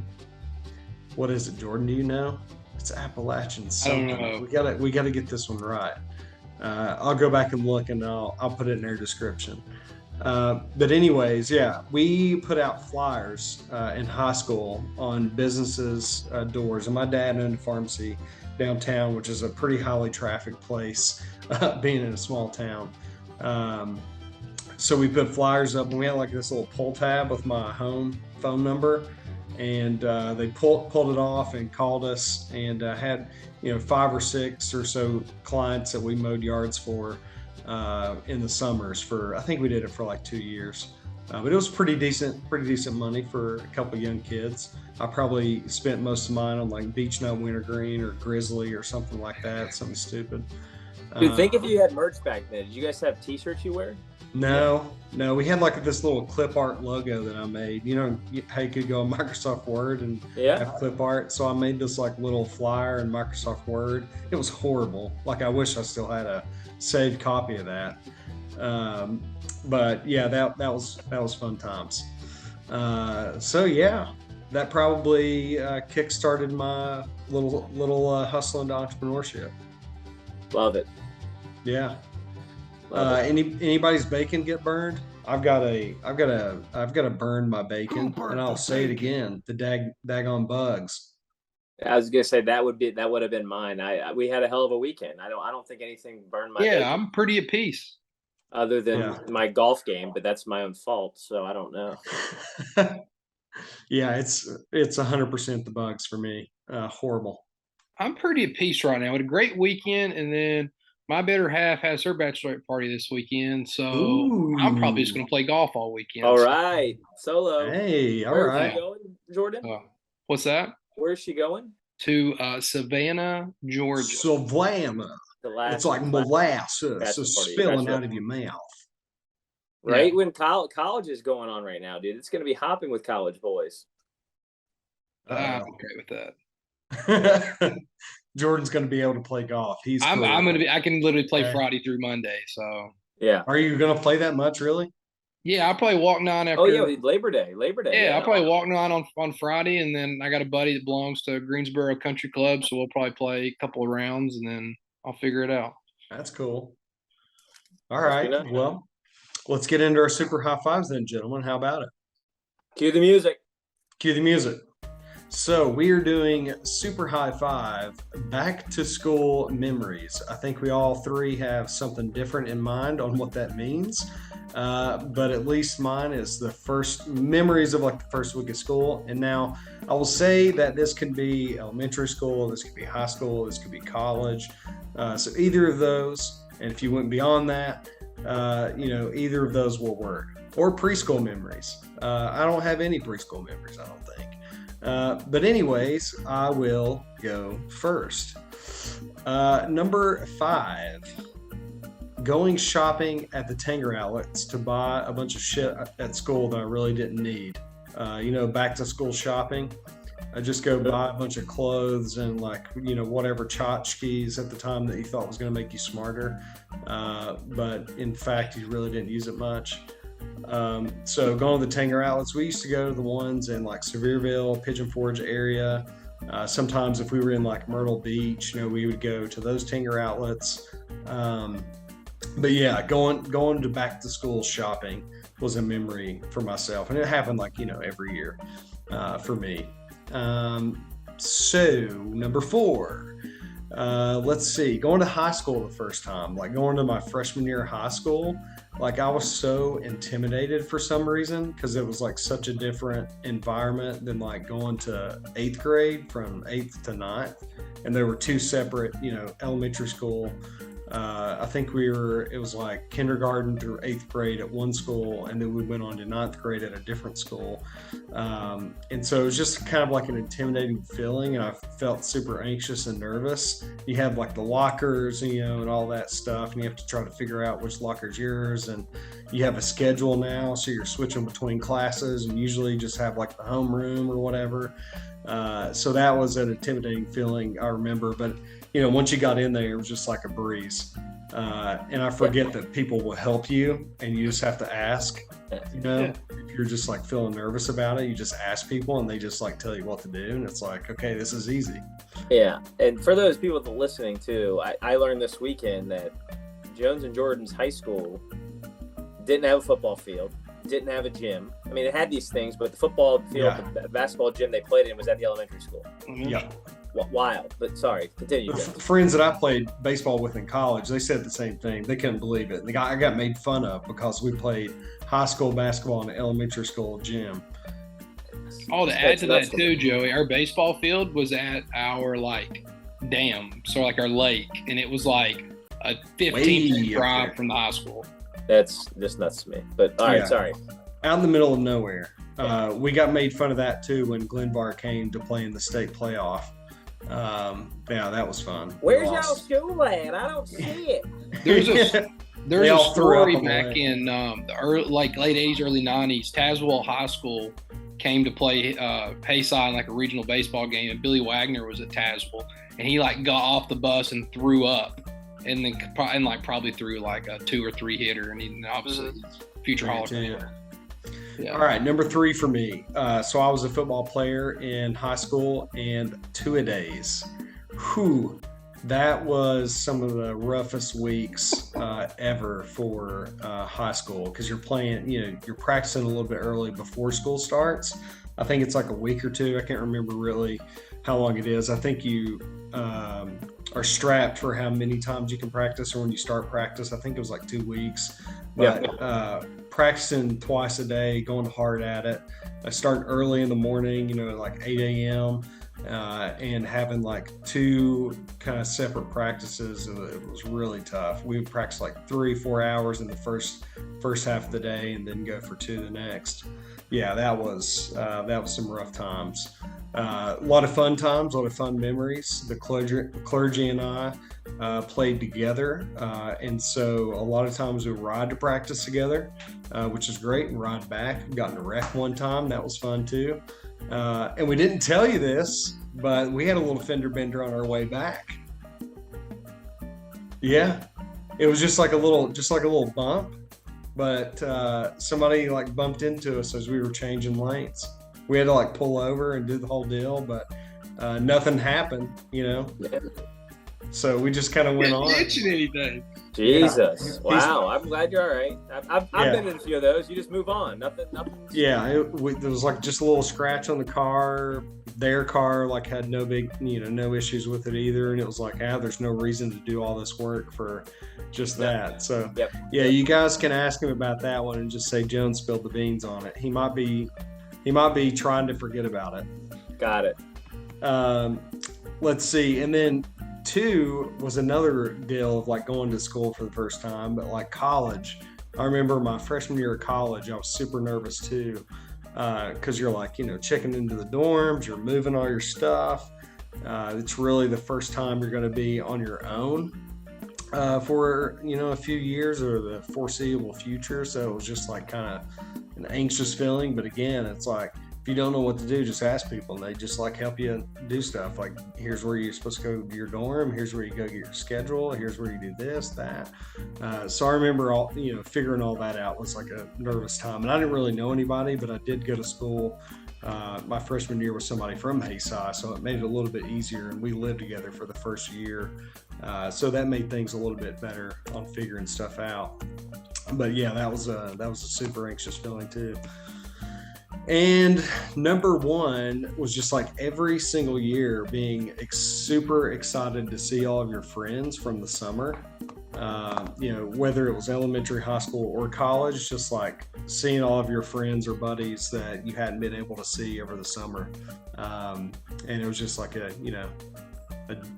What is it, Jordan? Do you know? It's Appalachian something. I don't know. We gotta get this one right. I'll go back and look, and I'll put it in their description. But anyways, yeah, we put out flyers in high school on businesses' doors, and my dad owned a pharmacy downtown, which is a pretty highly trafficked place, being in a small town. So we put flyers up, and we had like this little pull tab with my home phone number. And they pulled it off and called us, and had 5 or 6 or so clients that we mowed yards for in the summers. I think we did it for like 2 years, but it was pretty decent money for a couple young kids. I probably spent most of mine on like beech nut wintergreen or grizzly or something like that, something stupid. Dude, think if you had merch back then. Did you guys have T-shirts you wear? No, we had like this little clip art logo that I made. How you could go on Microsoft Word and have clip art. So I made this like little flyer in Microsoft Word. It was horrible. Like I wish I still had a saved copy of that. But yeah, that was fun times. So yeah, that probably kick-started my little hustle into entrepreneurship. Love it. Yeah. Anybody's bacon get burned? I've got to burn my bacon, and I'll say it again: the daggone bugs. I was gonna say that would have been mine. We had a hell of a weekend. I don't think anything burned my bacon, I'm pretty at peace. other than my golf game, but that's my own fault. So I don't know. Yeah, it's 100% the bugs for me. Horrible. I'm pretty at peace right now. We had a great weekend, and then my better half has her bachelorette party this weekend, so I'm probably just going to play golf all weekend. All right, solo. Hey, all Where's right. she going, Jordan? What's that? Where's she going? To Savannah, Georgia. Savannah. It's like molasses spilling out of your mouth. Right when college is going on right now, dude. It's going to be hopping with college boys. I'm okay with that. Jordan's going to be able to play golf. I'm going to be. I can literally play Friday through Monday. So yeah. Are you going to play that much, really? Yeah, I'll probably walk 9 after. Oh yeah, Labor Day. Yeah, I'll probably walk 9 on Friday, and then I got a buddy that belongs to Greensboro Country Club, so we'll probably play a couple of rounds, and then I'll figure it out. That's cool. All right. Well, let's get into our super high fives then, gentlemen. How about it? Cue the music. Cue the music. So we are doing super high five back to school memories. I think we all 3 have something different in mind on what that means. But at least mine is the first memories of like the first week of school. And now I will say that this could be elementary school, this could be high school, this could be college. So either of those, and if you went beyond that, either of those will work. Or preschool memories. I don't have any preschool memories, I don't think. But anyways, I will go first. Number 5, going shopping at the Tanger outlets to buy a bunch of shit at school that I really didn't need. back to school shopping. I just go buy a bunch of clothes and whatever tchotchkes at the time that you thought was going to make you smarter. But in fact, you really didn't use it much. So going to the Tanger outlets, we used to go to the ones in like Sevierville, Pigeon Forge area. Sometimes if we were in like Myrtle Beach, we would go to those Tanger outlets. But yeah, going to back to school shopping was a memory for myself, and it happened every year for me. So number 4, let's see, going to high school the first time, like going to my freshman year of high school, like I was so intimidated for some reason because it was like such a different environment than like going to 8th grade from 8th to 9th, and there were 2 separate elementary school. I think it was like kindergarten through 8th grade at one school, and then we went on to 9th grade at a different school. And so it was just kind of like an intimidating feeling, and I felt super anxious and nervous. You have like the lockers, and all that stuff, and you have to try to figure out which locker's yours, and you have a schedule now, so you're switching between classes, and usually just have like the homeroom or whatever. So that was an intimidating feeling, I remember, but once you got in there, it was just like a breeze. And I forget that people will help you, and you just have to ask. If you're just like feeling nervous about it, you just ask people, and they just like tell you what to do, and it's like, okay, this is easy. Yeah, and for those people that are listening too, I learned this weekend that Jones and Jordan's high school didn't have a football field, didn't have a gym. I mean, it had these things, but the football field, the basketball gym they played in was at the elementary school. Yeah. Wild, but sorry, continue. Friends that I played baseball with in college, they said the same thing. They couldn't believe it. I got made fun of because we played high school basketball in an elementary school gym. To add to that too, Joey, our baseball field was at our dam, so like our lake, and it was like a 15-minute drive from the high school. That's just nuts to me. But all right, sorry. Out in the middle of nowhere. We got made fun of that too when Glenvar came to play in the state playoff. That was fun. Where's y'all school at? I don't see it. There's a story back in the late 80s, early 90s. Tazewell High School came to play Payside in like a regional baseball game, and Billy Wagner was at Tazewell, and he got off the bus and threw up, and then probably threw like a 2 or 3 hitter, and he obviously future Hall of Famer. Yeah. All right, number 3 for me. So I was a football player in high school and 2-a-days. Whew, that was some of the roughest weeks ever for high school, because you're playing, you're practicing a little bit early before school starts. I think it's like a week or 2. I can't remember really how long it is. I think you are strapped for how many times you can practice, or when you start practice. I think it was like 2 weeks. But practicing twice a day, going hard at it. I start early in the morning, like 8 a.m. And having like 2 kind of separate practices. It was really tough. We would practice like 3-4 hours in the first half of the day, and then go for 2 the next. Yeah, that was some rough times. A lot of fun times, a lot of fun memories. The clergy and I played together, and so a lot of times we ride to practice together, which is great, and ride back. Got in a wreck one time, that was fun too. And we didn't tell you this, but we had a little fender bender on our way back. Yeah, it was just like a little bump, but somebody bumped into us as we were changing lanes. We had to pull over and do the whole deal, but nothing happened, So we just kind of went on. Didn't mention anything. Jesus. Yeah. Wow. I'm glad you're all right. I've been in a few of those. You just move on. Nothing. Yeah. There was just a little scratch on the car. Their car had no big, no issues with it either. And it was there's no reason to do all this work for just that. So you guys can ask him about that one and just say Jones spilled the beans on it. He might be trying to forget about it. Got it. Let's see. And then 2 was another deal of going to school for the first time, but college. I remember my freshman year of college, I was super nervous too, because you're checking into the dorms, you're moving all your stuff. It's really the first time you're going to be on your own for a few years or the foreseeable future. So it was just kind of an anxious feeling, but again, it's if you don't know what to do, just ask people, and they just like help you do stuff. Like, here's where you're supposed to go to your dorm. Here's where you go get your schedule. Here's where you do this, that. So I remember figuring all that out was like a nervous time, and I didn't really know anybody, but I did go to school my freshman year with somebody from Hayside, so it made it a little bit easier, and we lived together for the first year. So that made things a little bit better on figuring stuff out. But yeah, that was a super anxious feeling too. And number one was just like every single year being super excited to see all of your friends from the summer. Whether it was elementary, high school, or college, just like seeing all of your friends or buddies that you hadn't been able to see over the summer. And it was just like a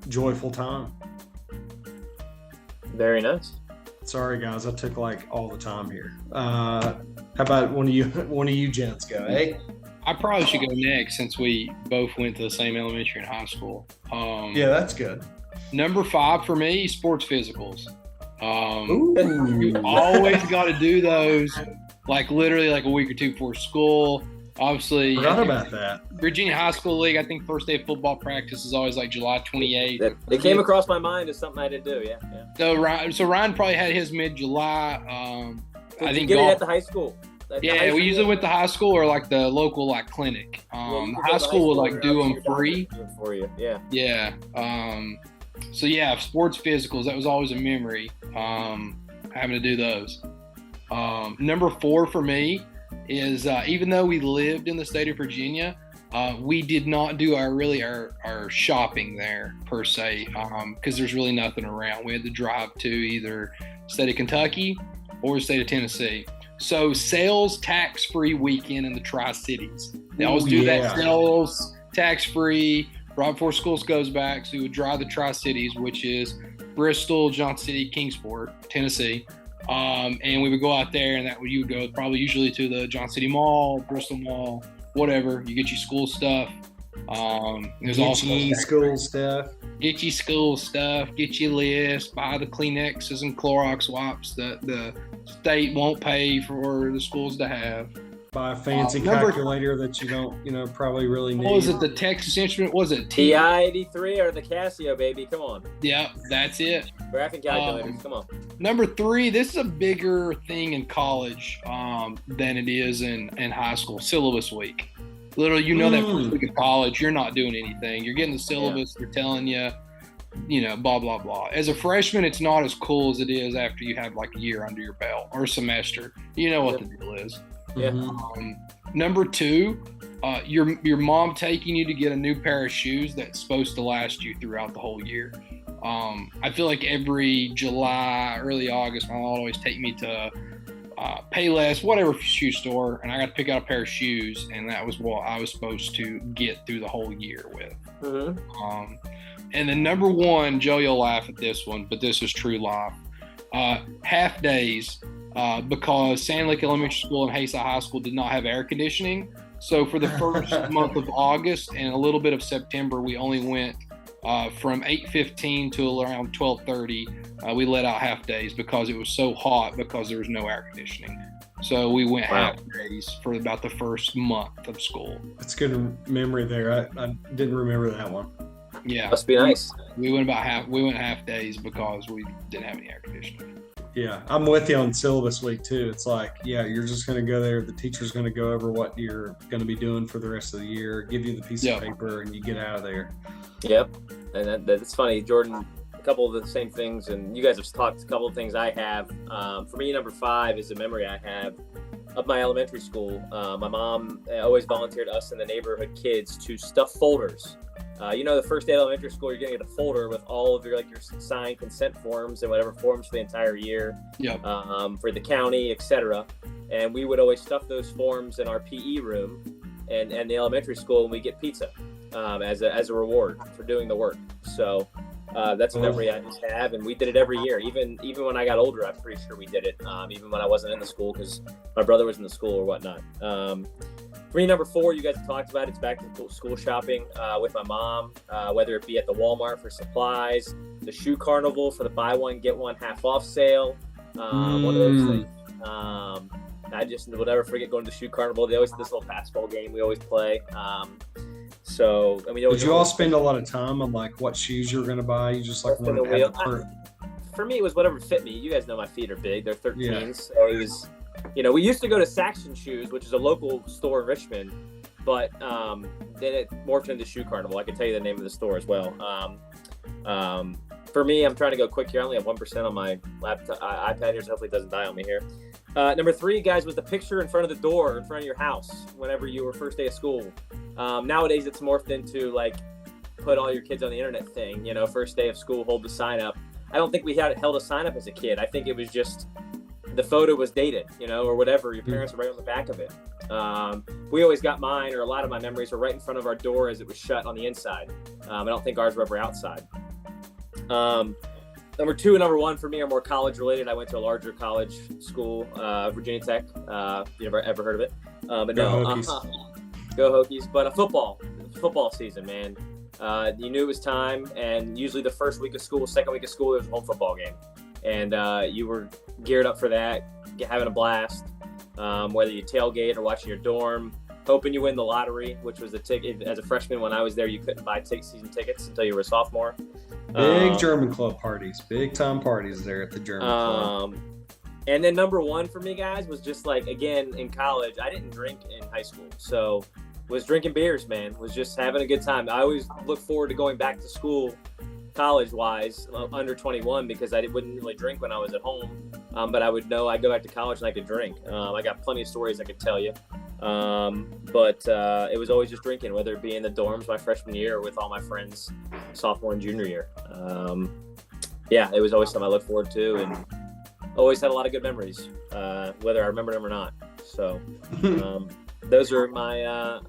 joyful time. Very nice. Sorry guys, I took like all the time here. How about one of you gents go, eh? I probably should go next since we both went to the same elementary and high school. Yeah, that's good. Number 5 for me, sports physicals. You always got to do those, like literally like a week or two before school. Obviously, forgot about that. Virginia High School League, I think first day of football practice is always like July 28th. It came across my mind as something I did do. Yeah. So Ryan probably had his mid-July. I think get it at the high school. We usually went to high school or like the local like clinic. High school would like do them free for you. Yeah. Yeah. So yeah, sports physicals, that was always a memory. Having to do those. Number 4 for me is even though we lived in the state of Virginia, we did not do our shopping there per se, because there's really nothing around. We had to drive to either state of Kentucky or the state of Tennessee. So sales tax-free weekend in the Tri-Cities. They always do that sales tax-free right before school goes back. So we would drive the Tri-Cities, which is Bristol, Johnson City, Kingsport, Tennessee. And we would go out there, and you would go probably usually to the Johnson City Mall, Bristol Mall, whatever. You get your school stuff. Get your school stuff. Get your school stuff. Get your list. Buy the Kleenexes and Clorox wipes that the state won't pay for the schools to have. Buy a fancy calculator that you don't, probably really need. What was it? The Texas Instrument? Was it TI-83 or the Casio, baby? Come on. Yeah, that's it. Graphing calculators. Come on. Number 3, this is a bigger thing in college than it is in high school. Syllabus week. Literally, that first week of college, you're not doing anything. You're getting the syllabus. They're telling you, blah, blah, blah. As a freshman, it's not as cool as it is after you have like a year under your belt or a semester. You know what the deal is. Yeah. Number 2, your mom taking you to get a new pair of shoes that's supposed to last you throughout the whole year. I feel like every July, early August, my mom would always take me to Payless, whatever shoe store, and I got to pick out a pair of shoes, and that was what I was supposed to get through the whole year with. Mm-hmm. And then number 1, Joe, you'll laugh at this one, but this is true life. Half days, because Sand Lake Elementary School and Hayside High School did not have air conditioning. So for the first month of August and a little bit of September, we only went from 8:15 to around 12:30. We let out half days because it was so hot because there was no air conditioning. So we went half days for about the first month of school. That's good memory there. I didn't remember that one. Yeah, must be nice. We went half days because we didn't have any air conditioning. Yeah, I'm with you on syllabus week too. It's like, you're just going to go there. The teacher's going to go over what you're going to be doing for the rest of the year, give you the piece of paper, and you get out of there. Yep, and that's funny, Jordan. A couple of the same things, and you guys have talked a couple of things I have. For me, number 5 is a memory I have of my elementary school. My mom always volunteered us and the neighborhood kids to stuff folders. The first day of elementary school, you're going to get a folder with all of your signed consent forms and whatever forms for the entire year, for the county, etc. And we would always stuff those forms in our PE room and the elementary school, and we get pizza as a reward for doing the work. So that's a memory I just have, and we did it every year. Even when I got older, I'm pretty sure we did it. Even when I wasn't in the school, because my brother was in the school or whatnot. For me, number 4, you guys have talked about, it's back to school shopping with my mom, whether it be at the Walmart for supplies, the shoe carnival for the buy one, get one half off sale, one of those things. I just will never forget going to the shoe carnival. They always this little basketball game we always play. So I mean, Did you all spend a lot of time on like what shoes you were gonna buy? You just like spin wanted the to have wheel? For me, it was whatever fit me. You guys know my feet are big; they're 13s. Yeah. So it was, we used to go to Saxon Shoes, which is a local store in Richmond, but then it morphed into Shoe Carnival. I can tell you the name of the store as well. For me, I'm trying to go quick here. I only have 1% on my laptop, iPad here, so hopefully it doesn't die on me here. Number 3, guys, was the picture in front of the door, in front of your house, whenever you were first day of school. Nowadays, it's morphed into like put all your kids on the internet thing. First day of school, hold the sign up. I don't think we held a sign up as a kid. I think it was just the photo was dated, or whatever. Your parents were right on the back of it. We always got mine, or a lot of my memories were right in front of our door as it was shut on the inside. I don't think ours were ever outside. Number 2 and number 1 for me are more college related. I went to a larger college school, Virginia Tech. You ever heard of it? But Go no, Hokies. Go Hokies. But football season, man. You knew it was time, and usually the first week of school, second week of school, there was a home football game, and you were geared up for that, having a blast. Whether you tailgate or watching your dorm, hoping you win the lottery, which was the ticket. As a freshman, when I was there, you couldn't buy season tickets until you were a sophomore. Big German club parties, big time parties there at the German club. And then number 1 for me, guys, was just like, again, in college, I didn't drink in high school, so was drinking beers, man. Was just having a good time. I always look forward to going back to school, college-wise, under 21, because I wouldn't really drink when I was at home. But I would know I'd go back to college and I could drink. I got plenty of stories I could tell you. But it was always just drinking, whether it be in the dorms my freshman year or with all my friends sophomore and junior year. It was always something I looked forward to, and always had a lot of good memories, whether I remember them or not. So those are my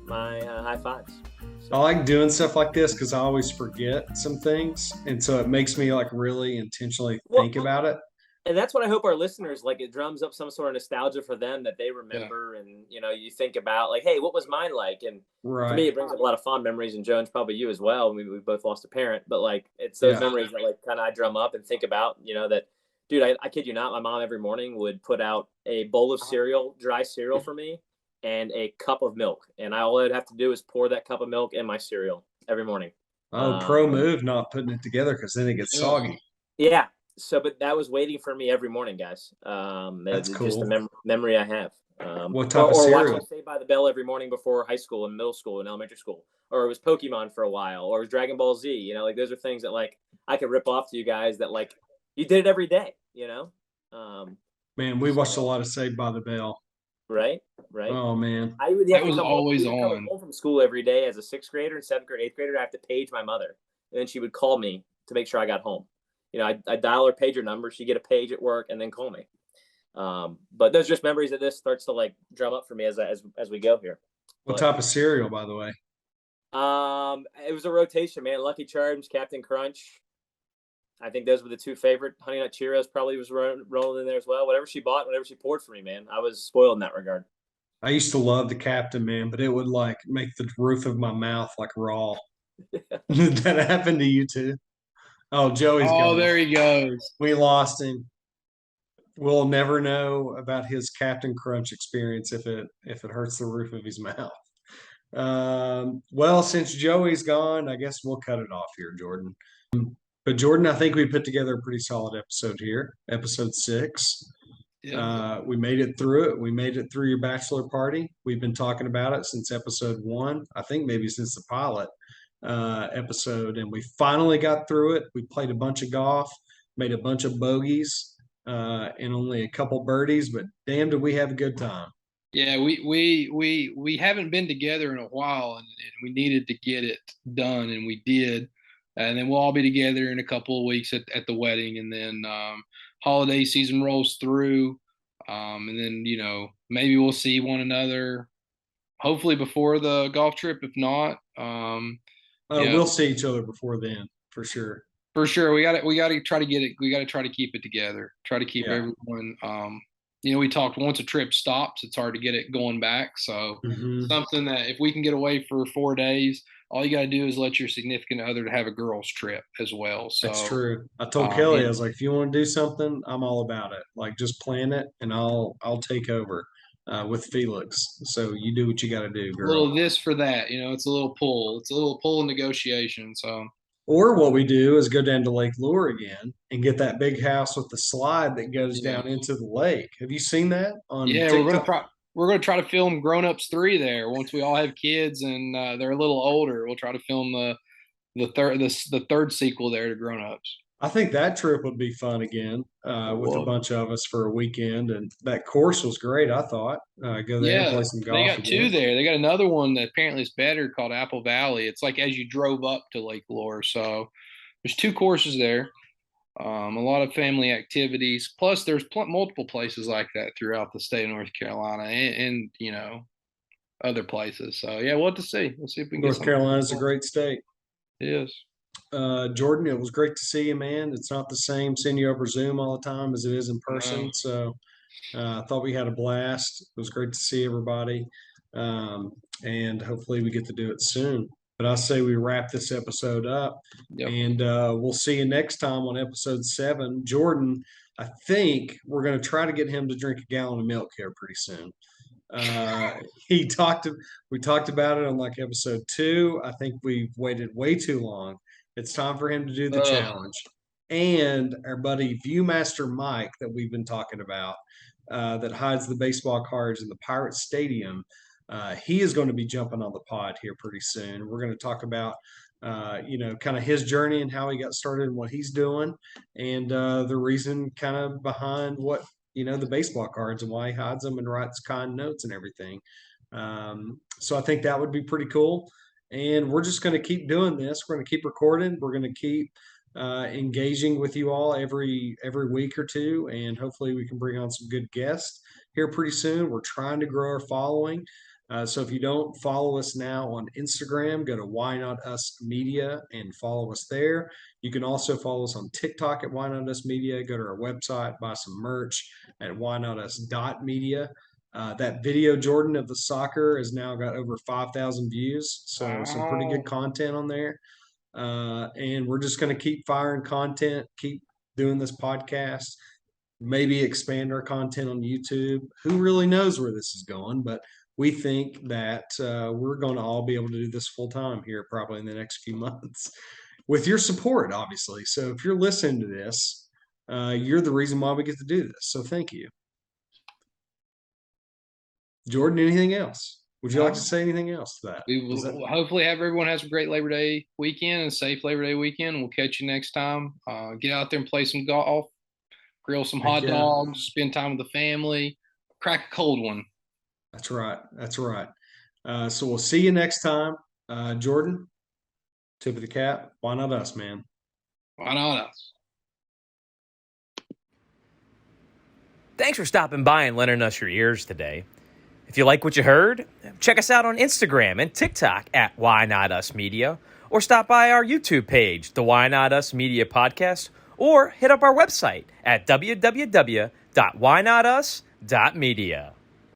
high fives. So. I like doing stuff like this because I always forget some things, and so it makes me like really intentionally think about it. And that's what I hope our listeners, like, it drums up some sort of nostalgia for them that they remember. Yeah. And, you think about like, hey, what was mine like? And for me, it brings up a lot of fond memories, and Jones, probably you as well. We both lost a parent, but like, it's those memories that like kind of I drum up and think about, that, dude, I kid you not, my mom every morning would put out a bowl of cereal, dry cereal for me, and a cup of milk. And all I'd have to do is pour that cup of milk in my cereal every morning. Oh, pro move, not putting it together, because then it gets soggy. Yeah. So, but that was waiting for me every morning, guys. That's cool. Just a memory I have. What type of cereal? Watching Saved by the Bell every morning before high school and middle school and elementary school. Or it was Pokemon for a while, or it was Dragon Ball Z. Like, those are things that like I could rip off to you guys that like you did it every day. Man, we watched a lot of Saved by the Bell. Right. Oh man, I would was always on. Home from school every day as a 6th grader and 7th grade, 8th grader. I have to page my mother, and then she would call me to make sure I got home. I dial her pager number. She'd get a page at work and then call me. But those are just memories that this starts to like drum up for me as we go here. What type of cereal, by the way? It was a rotation, man. Lucky Charms, Captain Crunch. I think those were the 2 favorite. Honey Nut Cheerios probably was rolling in there as well. Whatever she bought, whatever she poured for me, man. I was spoiled in that regard. I used to love the Captain, man, but it would like make the roof of my mouth like raw. Did that happen to you too? Oh, Joey's gone. There he goes. We lost him. We'll never know about his Captain Crunch experience if it hurts the roof of his mouth. Well, since Joey's gone, I guess we'll cut it off here, Jordan. But Jordan, I think we put together a pretty solid episode here, episode 6. Yeah. We made it through it. We made it through your bachelor party. We've been talking about it since episode 1. I think maybe since the pilot episode, and we finally got through it. We played a bunch of golf, made a bunch of bogeys, and only a couple birdies, but damn, did we have a good time. Yeah, we haven't been together in a while, and we needed to get it done, and we did. And then we'll all be together in a couple of weeks at the wedding, and then holiday season rolls through, and then maybe we'll see one another hopefully before the golf trip. If not, we'll see each other before then, for sure. For sure, we got to try to get it. We got to try to keep it together. Try to keep everyone. We talked once a trip stops, it's hard to get it going back. So something that if we can get away for 4 days, all you got to do is let your significant other to have a girls trip as well. So that's true. I told Kelly, I was like, if you want to do something, I'm all about it. Like, just plan it and I'll take over. with Felix. So you do what you got to do, A girl. little this for that, it's a little pull. It's a little pull negotiation. So Or what we do is go down to Lake Lure again and get that big house with the slide that goes down into the lake. Have you seen that on yeah, TikTok? we're gonna try to film Grown Ups 3 there once we all have kids and they're a little older. We'll try to film the third sequel there to Grown Ups. I think that trip would be fun again with a bunch of us for a weekend. And that course was great, I thought. Go there and Yeah, play some they golf got two again. there. They got another one that apparently is better called Apple Valley. It's like as you drove up to Lake Lure. So there's two courses there. A lot of family activities. Plus, there's multiple places like that throughout the state of North Carolina and other places. So yeah, we'll have to see. We'll see if we can get North something. Carolina's a great state. It is. Jordan, it was great to see you, man. It's not the same seeing you over Zoom all the time as it is in person. No. So I thought we had a blast. It was great to see everybody. And hopefully we get to do it soon. But I say we wrap this episode up. Yep. And we'll see you next time on episode 7. Jordan, I think we're going to try to get him to drink a gallon of milk here pretty soon. We talked about it on like episode 2. I think we've waited way too long. It's time for him to do the challenge. And our buddy Viewmaster Mike that we've been talking about, that hides the baseball cards in the Pirate Stadium, he is going to be jumping on the pod here pretty soon. We're going to talk about kind of his journey and how he got started and what he's doing, and the reason kind of behind what the baseball cards and why he hides them and writes kind notes and everything. So I think that would be pretty cool. And we're just going to keep doing this. We're going to keep recording. We're going to keep engaging with you all every week or two, and hopefully we can bring on some good guests here pretty soon. We're trying to grow our following. So if you don't follow us now on Instagram, go to Why Not Us Media and follow us there. You can also follow us on TikTok at Why Not Us Media. Go to our website, buy some merch at whynotus.media. That video, Jordan, of the soccer has now got over 5,000 views. So some pretty good content on there. And we're just going to keep firing content, keep doing this podcast, maybe expand our content on YouTube. Who really knows where this is going, but we think that we're going to all be able to do this full time here probably in the next few months with your support, obviously. So if you're listening to this, you're the reason why we get to do this. So thank you. Jordan, anything else? Would you like to say anything else to that? We will hopefully have everyone has a great Labor Day weekend and a safe Labor Day weekend. We'll catch you next time. Get out there and play some golf, grill some hot dogs, spend time with the family, crack a cold one. That's right. That's right. So we'll see you next time. Jordan, tip of the cap. Why not us, man? Why not us? Thanks for stopping by and lending us your ears today. If you like what you heard, check us out on Instagram and TikTok at Why Not Us Media, or stop by our YouTube page, the Why Not Us Media Podcast, or hit up our website at www.whynotus.media.